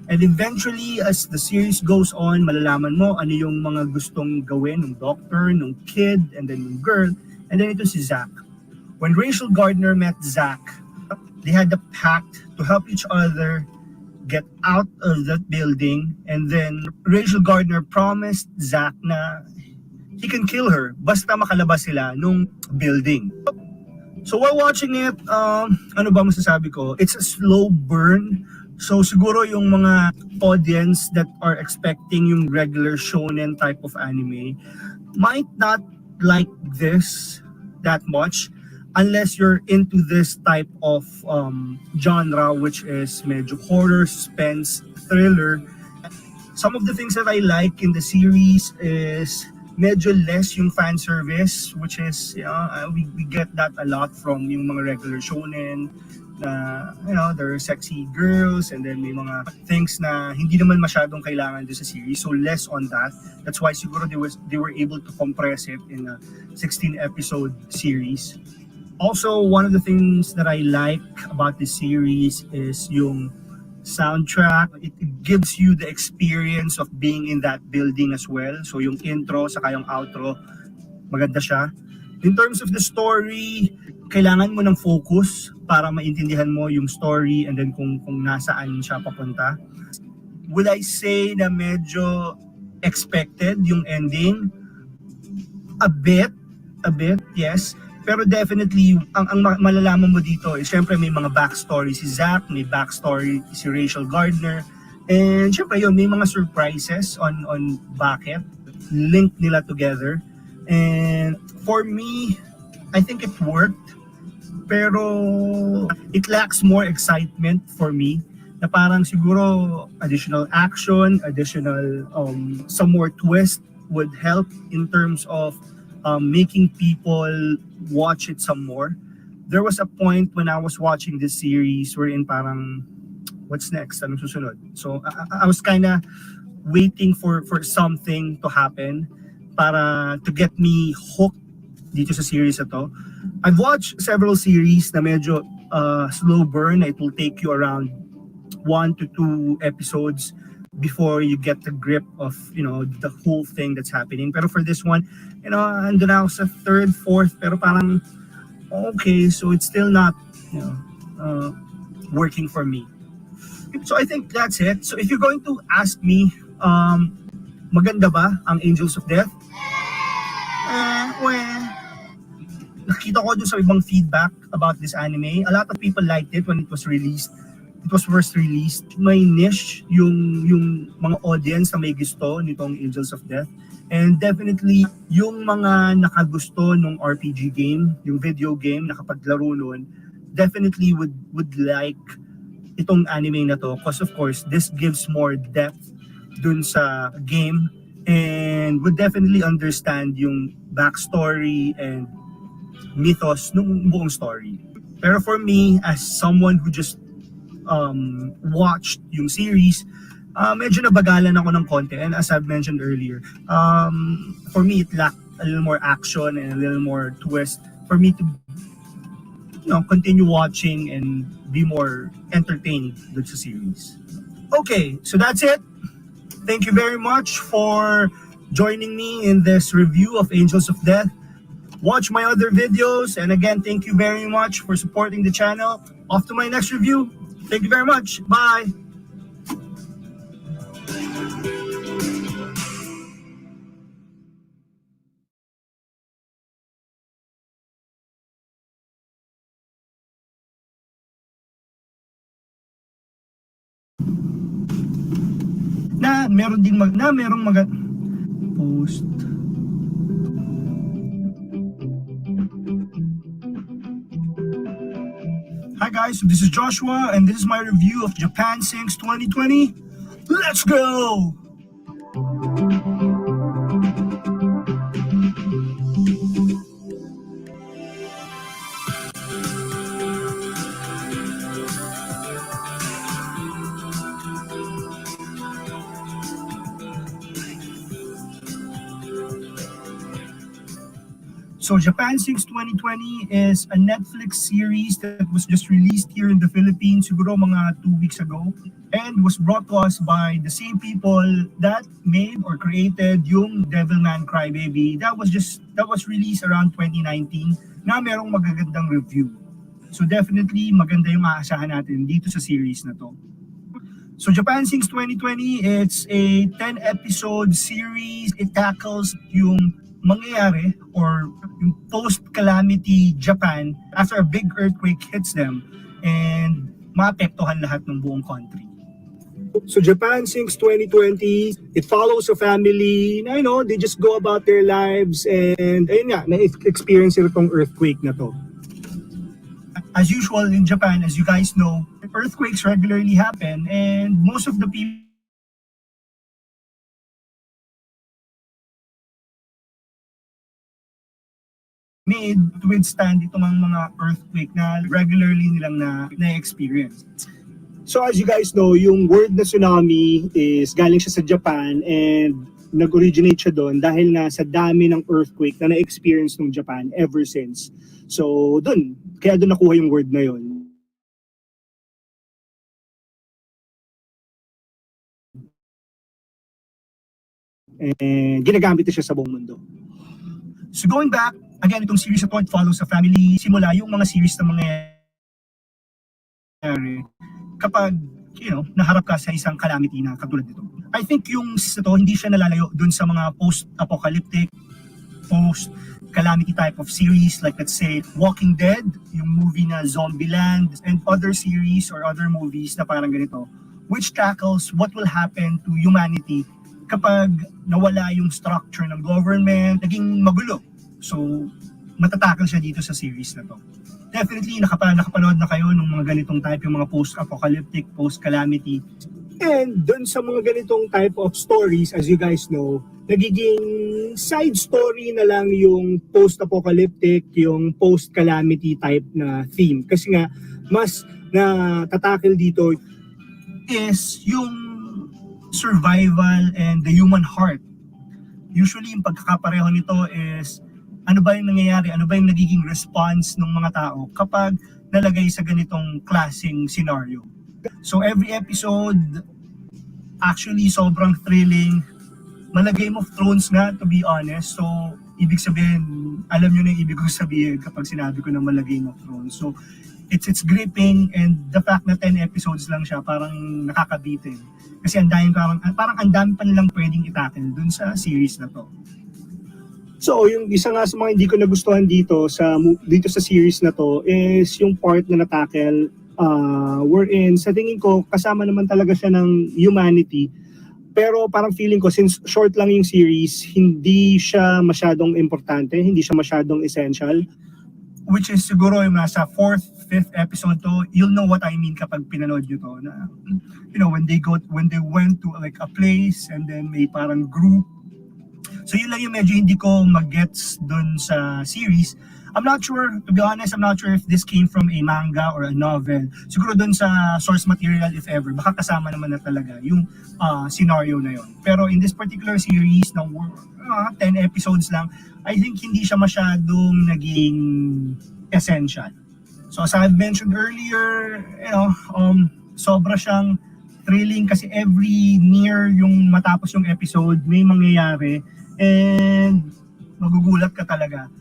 And eventually, as the series goes on, malalaman mo ano yung mga gustong gawin ng doctor, ng kid, and then yung girl. And then ito si Zack. When Rachel Gardner met Zack, they had the pact to help each other get out of that building. And then Rachel Gardner promised Zack na he can kill her basta makalabas sila nung building. So while watching it, ano ba masasabi ko? It's a slow burn. So siguro yung mga audience that are expecting yung regular shonen type of anime might not like this that much unless you're into this type of genre, which is medyo horror, suspense, thriller. Some of the things that I like in the series is medyo less yung fan service, which is we get that a lot from yung mga regular shonen na there are sexy girls and then may mga things na hindi naman masyadong kailangan doon sa series, so less on that. That's why siguro they were able to compress it in a 16 episode series. Also, one of the things that I like about this series is yung soundtrack. It gives you the experience of being in that building as well. So yung intro saka yung outro, maganda siya. In terms of the story, kailangan mo ng focus para maintindihan mo yung story and then kung nasaan siya papunta. Would I say na medyo expected yung ending? A bit, yes. Pero definitely, ang malalaman mo dito is syempre may mga backstory si Zack, may backstory si Rachel Gardner, and syempre yun, may mga surprises on bakit link nila together. And for me, I think it worked, pero it lacks more excitement for me, na parang siguro additional action, additional some more twist would help in terms of making people watch it some more. There was a point when I was watching this series wherein parang, what's next? Anong susunod? So I was kind of waiting for something to happen para to get me hooked dito sa series na to. I've watched several series na medyo slow burn. It will take you around 1 to 2 episodes before you get the grip of the whole thing that's happening. Pero for this one, andun na ako sa 3rd, 4th, pero parang okay, so it's still not working for me. So I think that's it. So if you're going to ask me, maganda ba ang Angels of Death? Nakita ko doon sa ibang feedback about this anime. A lot of people liked it when it was released. It was first released. May niche yung mga audience na may gusto nitong Angels of Death. And definitely, yung mga nakagusto nung RPG game, yung video game, nakapaglaro nun, definitely would like itong anime na to. Because of course, this gives more depth dun sa game and would definitely understand yung backstory and mythos nung buong story. Pero for me, as someone who just watched yung series, medyo nabagalan ako ng konti. And as I've mentioned earlier, for me, it lacked a little more action and a little more twist for me to continue watching and be more entertained with the series. Okay, so that's it. Thank you very much for joining me in this review of Angels of Death. Watch my other videos, and again, thank you very much for supporting the channel. Off to my next review. Thank you very much. Bye. Merong post. Hi guys, so this is Joshua and this is my review of Japan Sinks 2020. Let's go! So Japan Sinks 2020 is a Netflix series that was just released here in the Philippines siguro mga 2 weeks ago and was brought to us by the same people that made or created yung Devilman Crybaby. That was released around 2019 na merong magagandang review. So definitely maganda yung maaasahan natin dito sa series na to. So Japan Sinks 2020, it's a 10-episode series. It tackles yung mangyayari or yung post-calamity Japan after a big earthquake hits them and maapektuhan lahat ng buong country. So Japan Sinks 2020, it follows a family na they just go about their lives and ayun nga, na-experience itong earthquake na to. As usual in Japan, as you guys know, earthquakes regularly happen and most of the people made to withstand itong mga earthquake na regularly nilang na-experience. So as you guys know, yung word na tsunami is galing siya sa Japan and nag-originate siya doon dahil na sa dami ng earthquake na na-experience ng Japan ever since. So kaya doon nakuha yung word na yon. And ginagamit siya sa buong mundo. So going back, again, itong series na to, it follows a family. Simula yung mga series na mangyayari kapag, naharap ka sa isang calamity na katulad nito. I think yung series na to, hindi siya nalalayo dun sa mga post-apocalyptic, post-calamity type of series like let's say Walking Dead, yung movie na Zombieland, and other series or other movies na parang ganito, which tackles what will happen to humanity kapag nawala yung structure ng government, naging magulo. So, matatakal siya dito sa series na to. Definitely, nakapanood na kayo ng mga ganitong type, yung mga post-apocalyptic, post-calamity. And dun sa mga ganitong type of stories, as you guys know, nagiging side story na lang yung post-apocalyptic, yung post-calamity type na theme. Kasi nga, mas na tatakil dito is yung survival and the human heart. Usually, yung pagkakapareho nito is ano ba yung nangyayari, ano ba yung nagiging response ng mga tao kapag nalagay sa ganitong klaseng scenario. So every episode, actually sobrang thrilling. Mala Game of Thrones nga, to be honest. So, ibig sabihin, alam nyo na yung ibig kong sabihin kapag sinabi ko na mala Game of Thrones. So, it's gripping and the fact na 10 episodes lang siya, parang nakakabitin. Kasi parang ang dami pa nilang pwedeng itakil dun sa series na to. So, yung isa nga sa mga hindi ko nagustuhan dito sa series na to is yung part na natakel wherein sa tingin ko kasama naman talaga siya ng humanity. Pero parang feeling ko since short lang yung series, hindi siya masyadong importante, hindi siya masyadong essential. Which is siguro yung nasa 4th, 5th episode to, you'll know what I mean kapag pinanood nyo to. Na, when they went to like a place and then may parang group. So yun lang yung medyo hindi ko mag-gets dun sa series. I'm not sure, to be honest, I'm not sure if this came from a manga or a novel. Siguro dun sa source material, if ever, baka kasama naman na talaga yung scenario na yun. Pero in this particular series, na 10 episodes lang, I think hindi siya masyadong naging essential. So as I've mentioned earlier, sobra siyang thrilling kasi every near yung matapos yung episode, may mangyayari and magugulat ka talaga.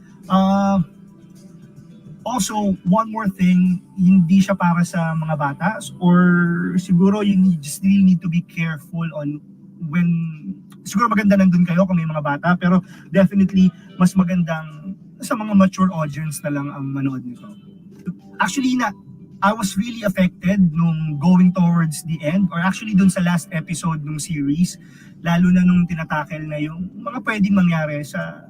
Also, one more thing, hindi siya para sa mga bata or siguro you just really need to be careful on when, siguro maganda nandun kayo kung may mga bata, pero definitely mas magandang sa mga mature audience na lang ang manood nito. Actually, I was really affected nung going towards the end or actually dun sa last episode ng series, lalo na nung tinatakel na yung mga pwedeng mangyari sa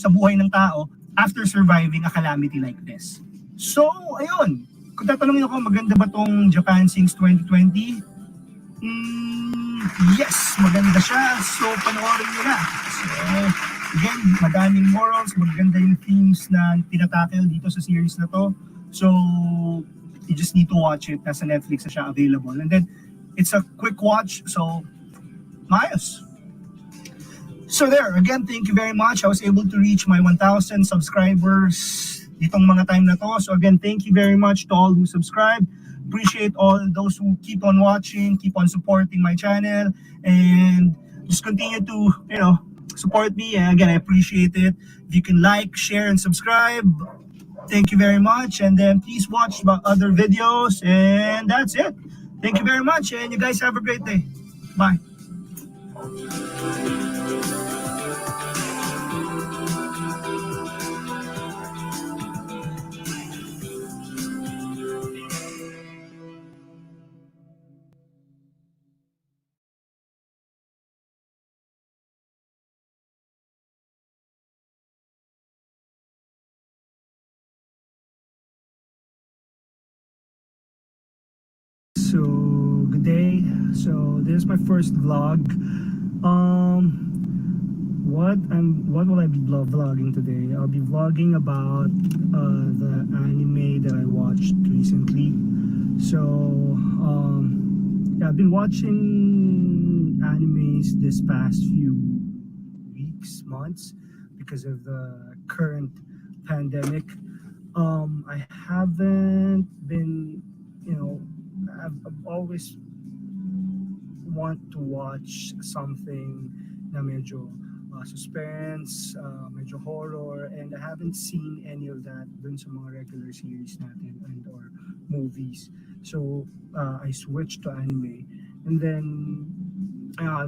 buhay ng tao after surviving a calamity like this. So, ayun. Kung tatanungin ako, maganda ba tong Japan Sinks 2020? Yes, maganda siya. So, panoorin nyo na. So, again, madaming morals, maganda yung themes na tinatakel dito sa series na to. So, you just need to watch it. Nasa Netflix na siya available. And then, it's a quick watch. So, maayos. So there, again, thank you very much. I was able to reach my 1,000 subscribers itong mga time na to. So again, thank you very much to all who subscribe. Appreciate all those who keep on watching, keep on supporting my channel, and just continue to, support me. And again, I appreciate it. If you can like, share, and subscribe, thank you very much. And then please watch my other videos. And that's it. Thank you very much. And you guys have a great day. Bye. So good day. So this is my first vlog. What will I be vlogging today? I'll be vlogging about the anime that I watched recently. So yeah, I've been watching animes this past few weeks, months, because of the current pandemic. I haven't been, I've always want to watch something na medyo suspense, medyo horror, and I haven't seen any of that dun sa mga regular series natin and or movies. So I switched to anime, and then I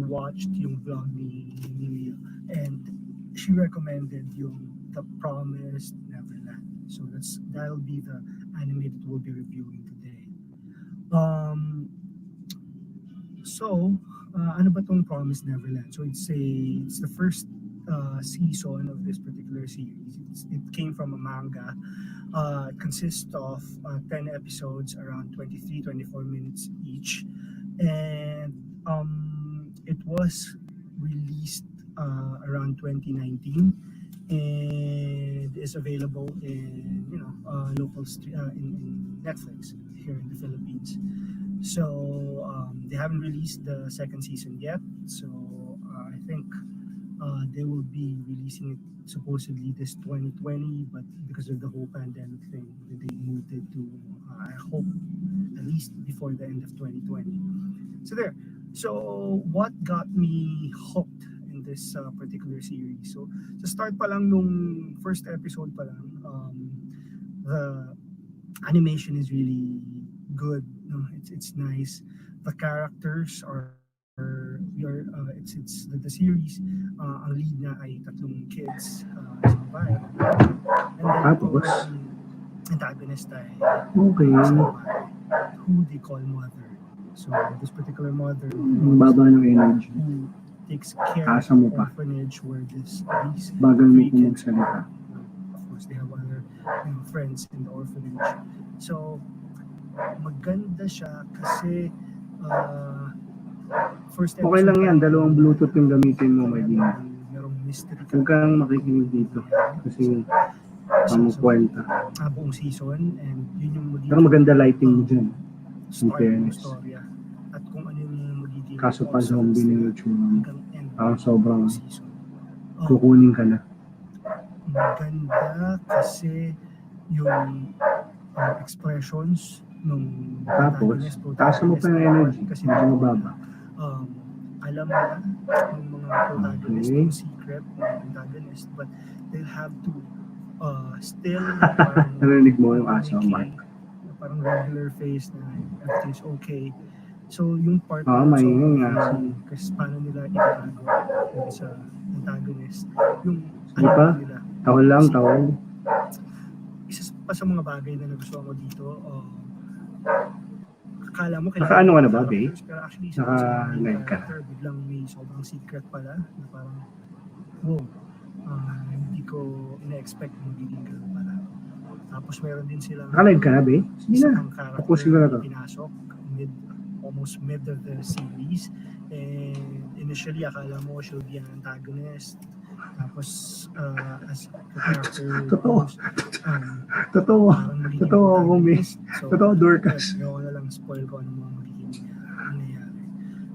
watched yung vlog ni Emilia, and she recommended yung The Promised Neverland. So that'll be the anime that we'll be reviewing today. Ano ba tong Promised Neverland? So it's the first season of this particular series. It came from a manga. It consists of 10 episodes, around 23-24 minutes each, and it was released around 2019, and is available in in Netflix here in the Philippines. So they haven't released the second season yet. So I think they will be releasing it supposedly this 2020, but because of the whole pandemic thing, they moved it to I hope at least before the end of 2020. So there. So what got me hooked in this particular series? So sa start pa lang nung first episode pa lang, the animation is really good. No, it's nice. The characters are it's the series. Ang lead na ay tatlong kids sa babae. And then Tapos, the antagonist ay okay, isang babae who they call mother. So this particular mother ang baba ng energy. who takes care Asa of mo the pa. orphanage where these Bagal mo three kung kids magsalita. of course they have other friends in the orphanage. So maganda siya kasi first episode Okay lang yan, dalawang Bluetooth yung gamitin mo, may din. merong mystery Huwag kang makikinig dito. Kasi ang kwenta. buong season, and yun yung magiging Pero maganda lighting mo dyan. start ng fairness. storya at kung ano yung magiging Kaso pa zombie na yung itsura mo. hanggang end Parang sobrang ng season. kukunin ka na. Maganda kasi yung expressions nung Tapos, protagonist, taasan mo pa yung energy. kasi Medyo mababa. alam na ng mga protagonist Okay. yung secret ng antagonist, but they'll have to still parang Narinig mo yung aso, Mark. parang regular face na everything's okay. So yung part Maingay nga. kasi paano nila itatago yun sa antagonist, yung Sige pa. nila. Tawal lang, tawal. Isa pa sa mga bagay na nagustuhan ko dito, akala mo Naka-ano ka na ba, babe? pero actually Naka-live ka na? biglang may sobrang secret pala na parang wow, hindi ko ina-expect na magiging ganun pala. Tapos meron din silang Naka-live ka na, babe? Sige isa na. pang character Tapusin ko na to. na pinasok almost mid of the series, and initially akala mo she'll be an antagonist, tapos as the character Totoo. goes, Totoo. parang magiging Totoo ako, antagonist. So, Totoo, Dorcas. Ayaw ko na lang spoil ko ano mga magiging nangyayari.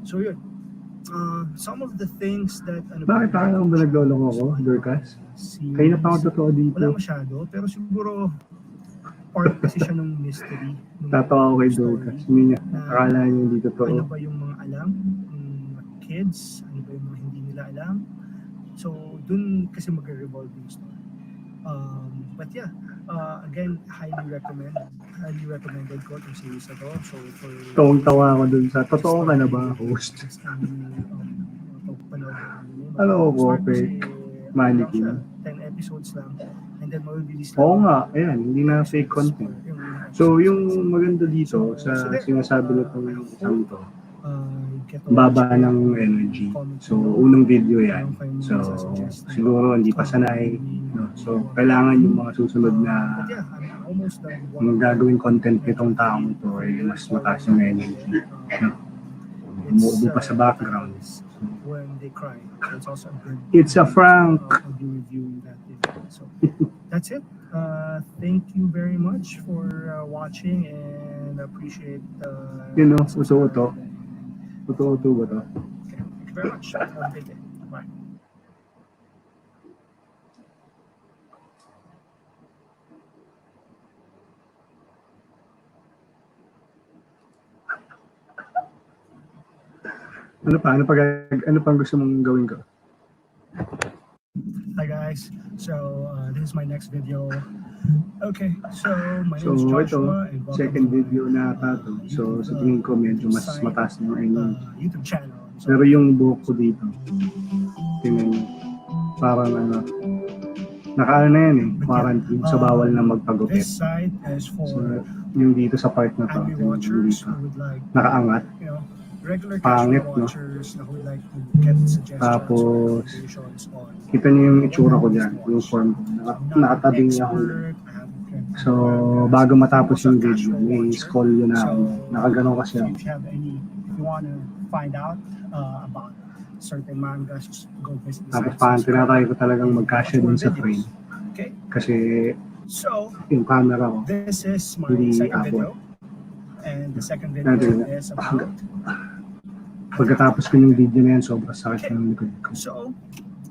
So yun, some of the things that Bakit parang ba nagloloko ako, Dorcas? Kayo na pa ako totoo dito. wala masyado, pero siguro part kasi siya ng mystery. Tatawa ako kay story. Dorcas. Hindi niya, akala niya hindi Ano totoo. ba yung mga alam ng mga kids? Ano ba yung mga hindi nila alam? So, dun kasi magre-revolve yung story. But yeah, again, highly recommended ko itong series na to. So, for Tawang-tawa ako dun sa, totoo ka na ba, host? Hello, Kope. Mannequin. 10 episodes lang. And then, mag-release Oo nga, ayan, hindi na fake content. So, yung maganda dito sa sinasabi nitong isang to, baba ng energy. So, unang video yan. So, siguro hindi pa sanay. No? So, kailangan yung mga susunod na yung gagawing content nitong taong to ay mas mataas yung energy. No? Umuubo pa sa background. When they cry. It's also a good. It's a Frank. I'll be reviewing that video. So that's it. Thank you very much for watching and appreciate. You know, uto-uto. Uto-uto ba to? Okay. Thank you very much. Have a good day. Bye. Ano pang gusto mong gawin ko? Hi guys. So this is my next video. Okay, so my name So, is ito, Joshua and welcome second to my, video na ata to. So, sa tingin ko medyo mas mataas na yung energy. YouTube channel. So, Pero yung buhok ko dito, tingnan nyo, parang nakaano na yan eh, quarantine, so bawal na magpagupit. this side is for So, yung dito sa part na to, anime yung watchers dito, who would like, nakaangat. you know, regular Pangit, casual no? watchers who would like to get suggestions Tapos, or recommendations on. Kita nyo yung itsura ko dyan, yung form ko, nakatabing niya ako. So, bago matapos yung video, may scroll yun na ako. Nakaganon kasi ako. If you have any, if you want to find out about certain mangas, just go visit the Tapos site. parang tinatry ko talagang magkasya dun sa frame. Okay, Kasi so yung camera ko, this is my Hindi second abot. video, and the second video is about. pagkatapos ko yung video na yan, sobrang sakit ng likod ko. So,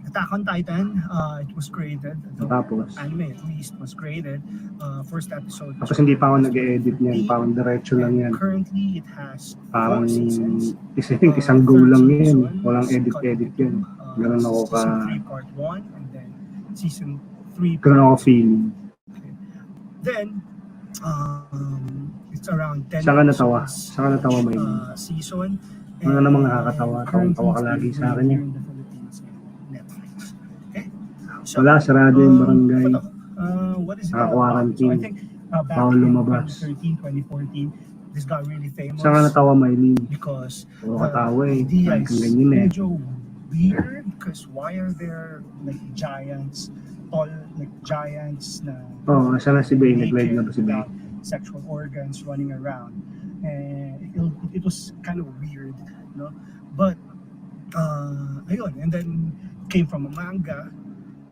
Attack on Titan, it was created, the Tapos, anime at least was created, first episode. was tapos hindi pa ako released nag-edit niyan, parang diretso lang yan. and currently, it has Parang, 4 seasons. I think isang go lang 13 yan. episodes, Walang cut edit-edit into, yan. Ganun ako ka, Season 3 part 1, and then season 3 ganun ako part 2. feeling. Then, it's around 10 Saan ka natawa? episodes Saan ka natawa, May? season. Ano And namang nakakatawa? Tawang-tawa ka lagi sa akin here yan. in the Philippines and Netflix. Okay? So, Wala, sarado yung barangay. what is it? Naka-quarantine. So I think back Bawal in lumabas. 2013, 2014, this got really famous Saan ka natawa, Maylene? because Puro katawa eh. idea Lagi kang is ganyan eh. medyo weird because why are there like giants, tall like giants na Oo, saan na si Bay? Nag-live na ba si Bay? without sexual organs running around, and it was kind of weird, no? But ayun, and then came from a manga,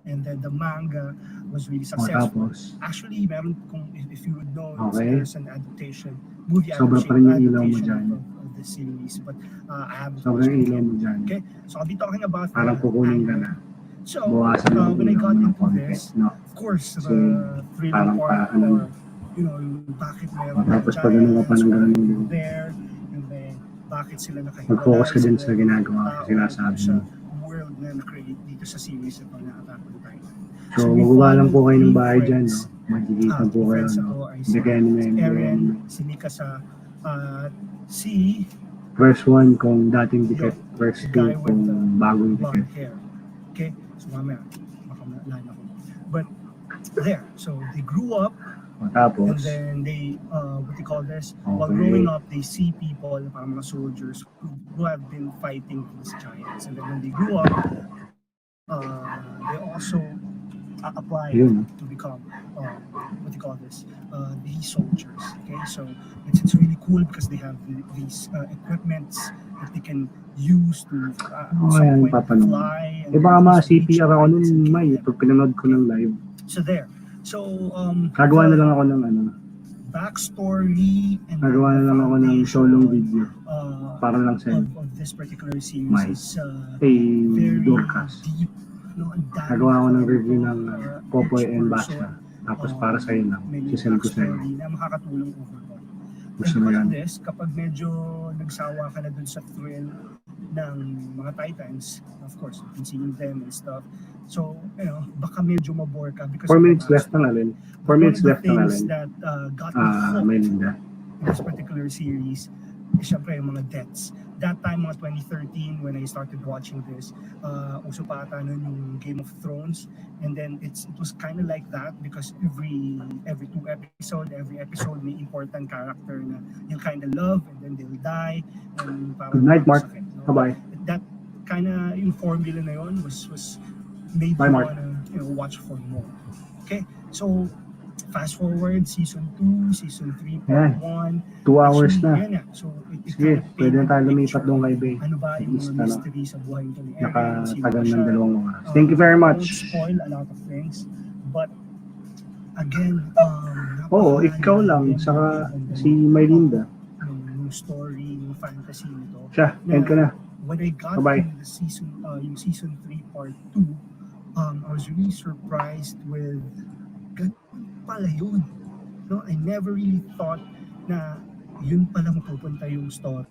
and then the manga was really O, successful. tapos, Actually, meron kung if you would know, Okay. there's an adaptation, movie Sobra pa rin yung ilaw mo dyan. of the series, but I haven't sobrang watched it ilaw yet. mo dyan. Okay, so I'll be talking about Parang the kukunin ka anime. na. So, Buwasan mo when I ilaw got ng into konti, this, no? of course, the Kasi thrilling parang part, ano, or, you know, yung bakit meron Tapos pag ano ka pa ng ganun yung buhok. there, and then, bakit sila nakahiwalay, Mag-focus ka din sa sila ginagawa tao, kasi sinasabi sa mo. world na na-create dito sa series ito na Attack on Titan. So, we magawa lang po follow kayo ng three bahay dyan, friends. no? Magkikita po kayo, Friends no? ako ay si Bigyan mo yun, Eren, si Mikasa, si First one kung dating ticket, first the two guy with kung the bagong blonde ticket. hair. Okay? So mamaya, baka malala ko. But there, so they grew up, O, and tapos, then they, what do you call this? While Okay. growing up, they see people, parang mga soldiers, who have been fighting these giants. And then when they grew up, they also apply Yun. to become, what do you call this? These soldiers. Okay, so it's really cool because they have these equipments that they can use to Ayan, some point papanood. fly. And eh baka then ma-CPR ako reach nun, and May, kill them. pag pinanood ko ng live. So there. So Gagawa na the lang ako ng ano, backstory and gagawa na lang ako ng foundation, solong video. uh, Para lang sa of this particular series Mike. is Hey, very Dorcas. deep. No, ang daming Nagawa ko ng kwento, review ng Popoy each and person, Basha. Tapos para sa'yo lang, may sisend ko sa'yo. backstory na makakatulong overall. Gusto And mo all yan? of this, kapag medyo nagsawa ka na dun sa thrill ng mga Titans, of course, you can see them and stuff. So, baka medyo mabore ka because 4 of the minutes left na backstory. Alin. 4 But minutes one of the left na things Alin. that got me hooked May Linda. in this particular series is syempre yung mga deaths. That time, mga 2013, when I started watching this, uso pa ata nun yung Game of Thrones. And then it was kind of like that because every 2 episode, every episode may important character na you'll kind of love and then they'll die. And parang Good night, Mark. sakit, no? Bye-bye. That kind of yung formula na yun was made Bye, me Mark. wanna watch for more. Okay, so fast forward, season 2, season 3, part 1. 2 hours na. Yan, so it Sige, kind of pwede na tayo painted lumipat picture. doon kay Bay. Ano ba yung Is, mga mystery sa buhay nito ni Eren? Nakatagal Sino ng siya? 2 oras. Thank you very much. Don't spoil a lot of things. But again, Oo, ikaw lang. Saka si Mylinda. yung story, yung fantasy nito. Siya, end ka na. When I got Bye-bye. into the season, yung season 3 part 2, I was really surprised with ganun pala yun. No, I never really thought na yun pala mapupunta yung story.